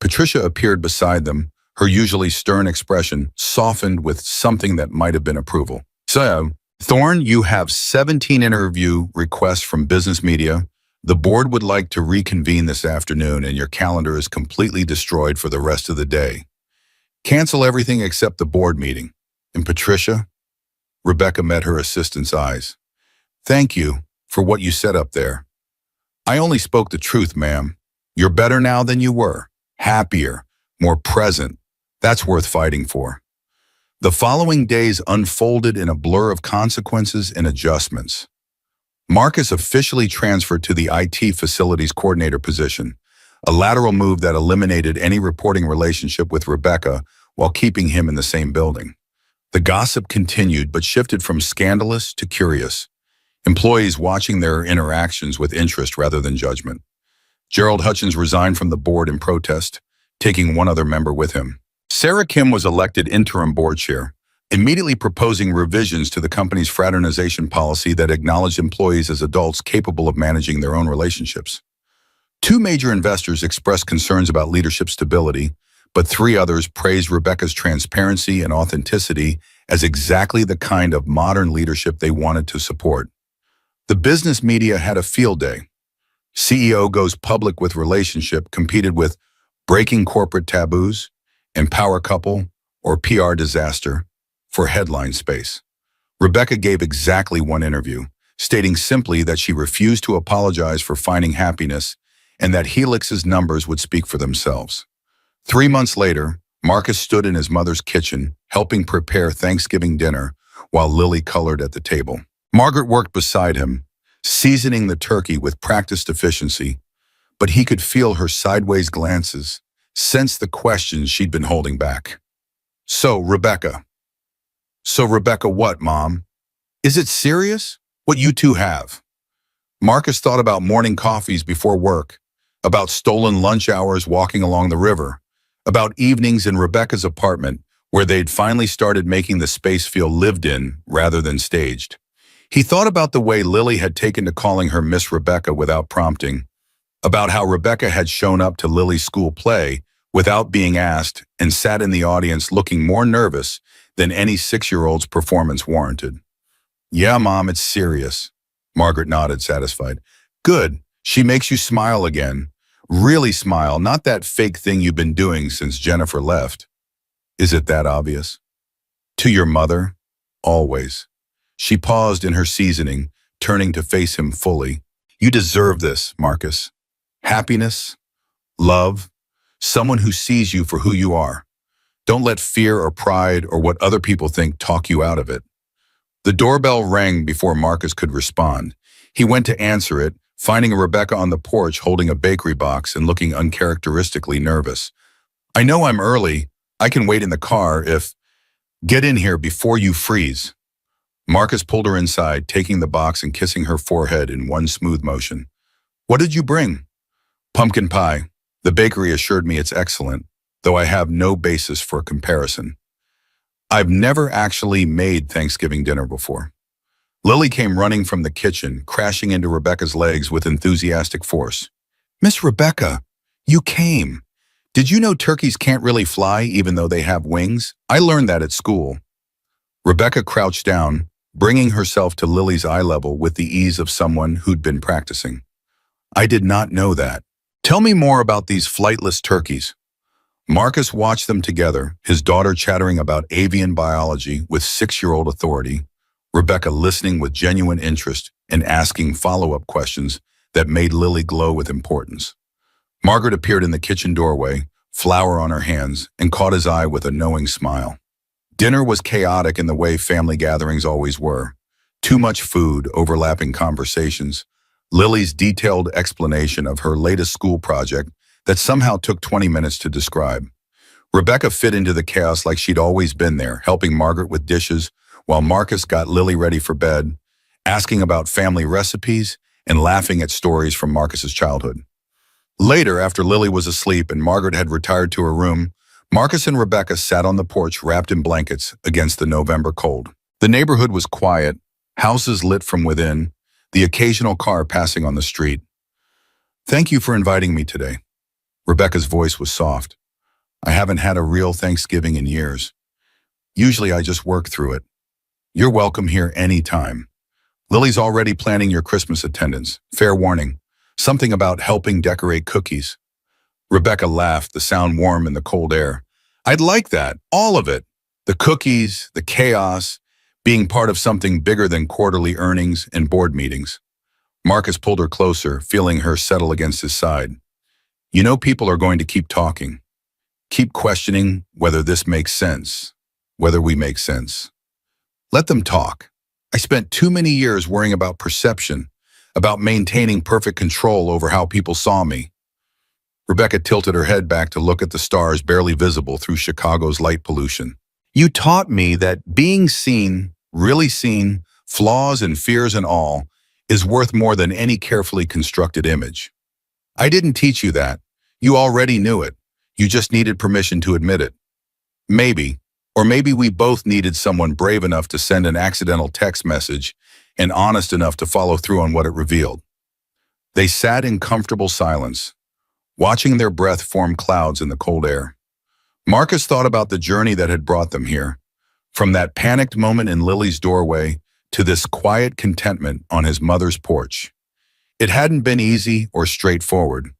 Patricia appeared beside them, her usually stern expression softened with something that might have been approval. "So, Thorne, you have 17 interview requests from business media. The board would like to reconvene this afternoon, and your calendar is completely destroyed for the rest of the day. Cancel everything except the board meeting." And Patricia? Rebecca met her assistant's eyes. "Thank you for what you said up there. I only spoke the truth, ma'am. You're better now than you were. Happier, more present. That's worth fighting for." The following days unfolded in a blur of consequences and adjustments. Marcus officially transferred to the IT facilities coordinator position, a lateral move that eliminated any reporting relationship with Rebecca while keeping him in the same building. The gossip continued but shifted from scandalous to curious, employees watching their interactions with interest rather than judgment. Gerald Hutchins resigned from the board in protest, taking one other member with him. Sarah Kim was elected interim board chair, immediately proposing revisions to the company's fraternization policy that acknowledged employees as adults capable of managing their own relationships. 2 major investors expressed concerns about leadership stability, but 3 others praised Rebecca's transparency and authenticity as exactly the kind of modern leadership they wanted to support. The business media had a field day. CEO goes public with relationship competed with breaking corporate taboos, empower couple, or PR disaster for headline space. Rebecca gave exactly one interview, stating simply that she refused to apologize for finding happiness and that Helix's numbers would speak for themselves. 3 months later, Marcus stood in his mother's kitchen, helping prepare Thanksgiving dinner while Lily colored at the table. Margaret worked beside him, seasoning the turkey with practiced efficiency, but he could feel her sideways glances, sense the questions she'd been holding back. So, Rebecca. What, Mom? Is it serious? What you two have? Marcus thought about morning coffees before work, about stolen lunch hours walking along the river, about evenings in Rebecca's apartment where they'd finally started making the space feel lived in rather than staged. He thought about the way Lily had taken to calling her Miss Rebecca without prompting, about how Rebecca had shown up to Lily's school play without being asked and sat in the audience looking more nervous than any 6-year-old's performance warranted. Yeah, Mom, it's serious. Margaret nodded, satisfied. Good. She makes you smile again. Really smile, not that fake thing you've been doing since Jennifer left. Is it that obvious? To your mother? Always. She paused in her seasoning, turning to face him fully. You deserve this, Marcus. Happiness, love, someone who sees you for who you are. Don't let fear or pride or what other people think talk you out of it. The doorbell rang before Marcus could respond. He went to answer it, finding Rebecca on the porch holding a bakery box and looking uncharacteristically nervous. I know I'm early. I can wait in the car if... Get in here before you freeze. Marcus pulled her inside, taking the box and kissing her forehead in one smooth motion. What did you bring? Pumpkin pie. The bakery assured me it's excellent, though I have no basis for comparison. I've never actually made Thanksgiving dinner before. Lily came running from the kitchen, crashing into Rebecca's legs with enthusiastic force. Miss Rebecca, you came. Did you know turkeys can't really fly even though they have wings? I learned that at school. Rebecca crouched down, bringing herself to Lily's eye level with the ease of someone who'd been practicing. I did not know that. Tell me more about these flightless turkeys. Marcus watched them together, his daughter chattering about avian biology with 6-year-old authority, Rebecca listening with genuine interest and asking follow-up questions that made Lily glow with importance. Margaret appeared in the kitchen doorway, flour on her hands, and caught his eye with a knowing smile. Dinner was chaotic in the way family gatherings always were. Too much food, overlapping conversations, Lily's detailed explanation of her latest school project that somehow took 20 minutes to describe. Rebecca fit into the chaos like she'd always been there, helping Margaret with dishes, while Marcus got Lily ready for bed, asking about family recipes and laughing at stories from Marcus's childhood. Later, after Lily was asleep and Margaret had retired to her room, Marcus and Rebecca sat on the porch wrapped in blankets against the November cold. The neighborhood was quiet, houses lit from within, the occasional car passing on the street. Thank you for inviting me today. Rebecca's voice was soft. I haven't had a real Thanksgiving in years. Usually I just work through it. You're welcome here anytime. Lily's already planning your Christmas attendance. Fair warning. Something about helping decorate cookies. Rebecca laughed, the sound warm in the cold air. I'd like that, all of it. The cookies, the chaos, being part of something bigger than quarterly earnings and board meetings. Marcus pulled her closer, feeling her settle against his side. You know people are going to keep talking. Keep questioning whether this makes sense, whether we make sense. Let them talk. I spent too many years worrying about perception, about maintaining perfect control over how people saw me. Rebecca tilted her head back to look at the stars barely visible through Chicago's light pollution. You taught me that being seen, really seen, flaws and fears and all, is worth more than any carefully constructed image. I didn't teach you that. You already knew it. You just needed permission to admit it. Maybe, or maybe we both needed someone brave enough to send an accidental text message and honest enough to follow through on what it revealed. They sat in comfortable silence, watching their breath form clouds in the cold air. Marcus thought about the journey that had brought them here, from that panicked moment in Lily's doorway to this quiet contentment on his mother's porch. It hadn't been easy or straightforward.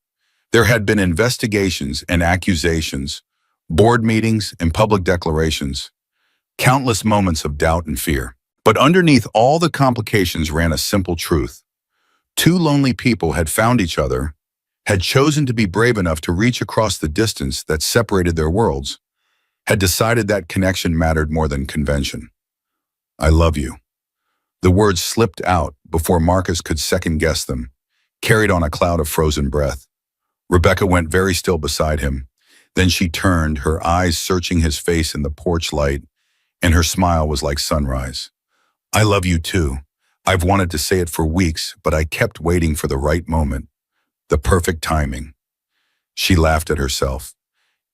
There had been investigations and accusations, Board meetings and public declarations, countless moments of doubt and fear. But underneath all the complications ran a simple truth. Two lonely people had found each other, had chosen to be brave enough to reach across the distance that separated their worlds, had decided that connection mattered more than convention. I love you. The words slipped out before Marcus could second-guess them, carried on a cloud of frozen breath. Rebecca went very still beside him. Then she turned, her eyes searching his face in the porch light, and her smile was like sunrise. I love you too. I've wanted to say it for weeks, but I kept waiting for the right moment, the perfect timing. She laughed at herself,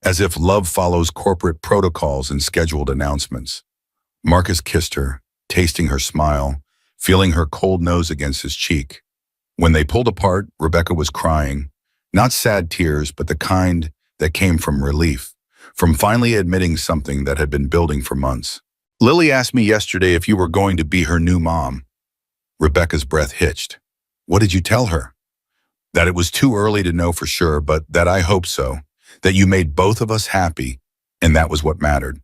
as if love follows corporate protocols and scheduled announcements. Marcus kissed her, tasting her smile, feeling her cold nose against his cheek. When they pulled apart, Rebecca was crying, not sad tears, but the kind that came from relief, from finally admitting something that had been building for months. Lily asked me yesterday if you were going to be her new mom. Rebecca's breath hitched. What did you tell her? That it was too early to know for sure, but that I hope so, that you made both of us happy, and that was what mattered.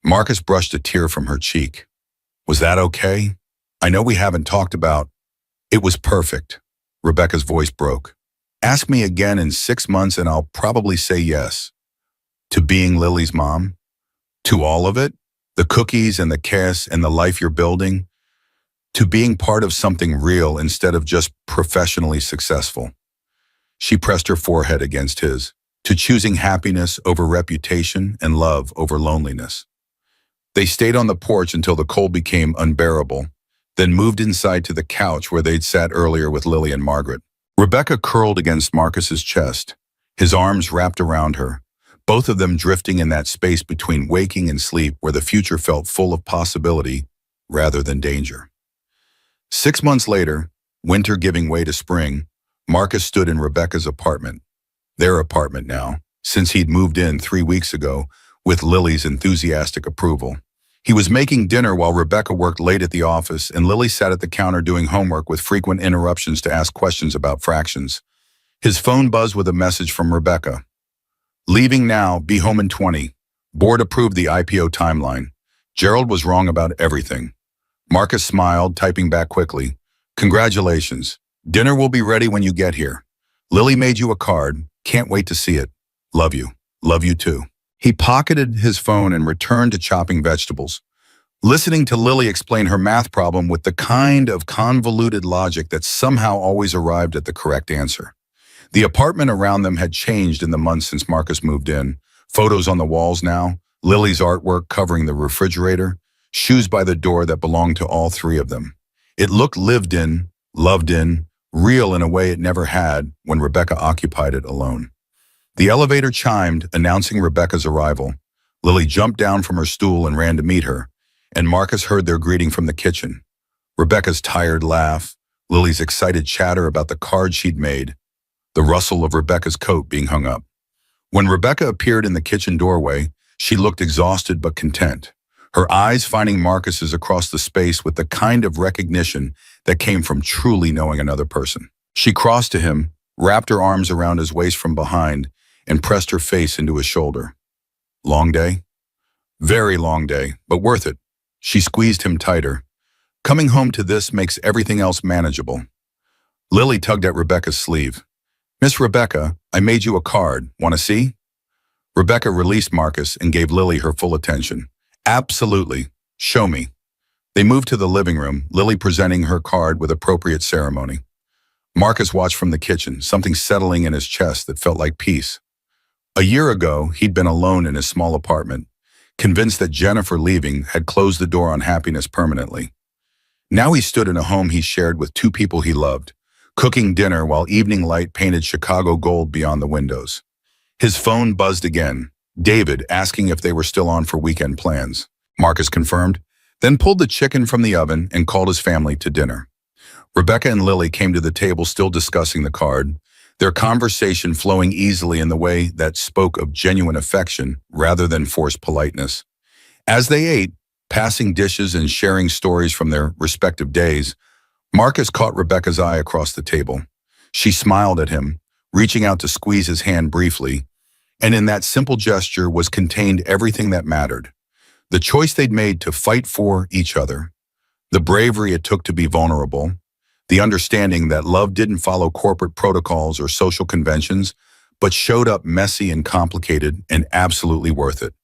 Marcus brushed a tear from her cheek. Was that okay? I know we haven't talked about. It was perfect. Rebecca's voice broke. Ask me again in 6 months and I'll probably say yes. To being Lily's mom? To all of it? The cookies and the kiss and the life you're building? To being part of something real instead of just professionally successful? She pressed her forehead against his. To choosing happiness over reputation and love over loneliness. They stayed on the porch until the cold became unbearable, then moved inside to the couch where they'd sat earlier with Lily and Margaret. Rebecca curled against Marcus's chest, his arms wrapped around her, both of them drifting in that space between waking and sleep where the future felt full of possibility rather than danger. 6 months later, winter giving way to spring, Marcus stood in Rebecca's apartment, their apartment now, since he'd moved in 3 weeks ago with Lily's enthusiastic approval. He was making dinner while Rebecca worked late at the office and Lily sat at the counter doing homework with frequent interruptions to ask questions about fractions. His phone buzzed with a message from Rebecca. Leaving now, be home in 20. Board approved the IPO timeline. Gerald was wrong about everything. Marcus smiled, typing back quickly. Congratulations. Dinner will be ready when you get here. Lily made you a card. Can't wait to see it. Love you. Love you too. He pocketed his phone and returned to chopping vegetables, listening to Lily explain her math problem with the kind of convoluted logic that somehow always arrived at the correct answer. The apartment around them had changed in the months since Marcus moved in. Photos on the walls now, Lily's artwork covering the refrigerator, shoes by the door that belonged to all three of them. It looked lived in, loved in, real in a way it never had when Rebecca occupied it alone. The elevator chimed, announcing Rebecca's arrival. Lily jumped down from her stool and ran to meet her, and Marcus heard their greeting from the kitchen. Rebecca's tired laugh, Lily's excited chatter about the card she'd made, the rustle of Rebecca's coat being hung up. When Rebecca appeared in the kitchen doorway, she looked exhausted but content, her eyes finding Marcus's across the space with the kind of recognition that came from truly knowing another person. She crossed to him, wrapped her arms around his waist from behind, and pressed her face into his shoulder. Long day? Very long day, but worth it. She squeezed him tighter. Coming home to this makes everything else manageable. Lily tugged at Rebecca's sleeve. Miss Rebecca, I made you a card. Want to see? Rebecca released Marcus and gave Lily her full attention. Absolutely. Show me. They moved to the living room, Lily presenting her card with appropriate ceremony. Marcus watched from the kitchen, something settling in his chest that felt like peace. A year ago, he'd been alone in his small apartment, convinced that Jennifer leaving had closed the door on happiness permanently. Now he stood in a home he shared with two people he loved, cooking dinner while evening light painted Chicago gold beyond the windows. His phone buzzed again, David asking if they were still on for weekend plans. Marcus confirmed, then pulled the chicken from the oven and called his family to dinner. Rebecca and Lily came to the table still discussing the card, their conversation flowing easily in the way that spoke of genuine affection rather than forced politeness. As they ate, passing dishes and sharing stories from their respective days, Marcus caught Rebecca's eye across the table. She smiled at him, reaching out to squeeze his hand briefly, And in that simple gesture was contained everything that mattered. The choice they'd made to fight for each other, the bravery it took to be vulnerable, the understanding that love didn't follow corporate protocols or social conventions, but showed up messy and complicated and absolutely worth it.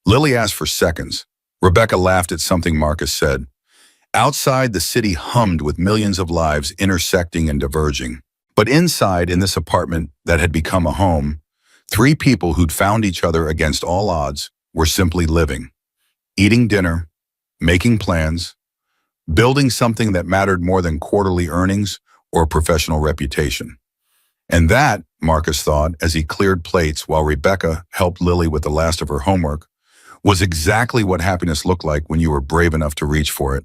Lily asked for seconds. Rebecca laughed at something Marcus said. Outside, the city hummed with millions of lives intersecting and diverging. But inside, in this apartment that had become a home, three people who'd found each other against all odds were simply living, eating dinner, making plans, building something that mattered more than quarterly earnings or professional reputation. And that, Marcus thought, as he cleared plates while Rebecca helped Lily with the last of her homework, was exactly what happiness looked like when you were brave enough to reach for it.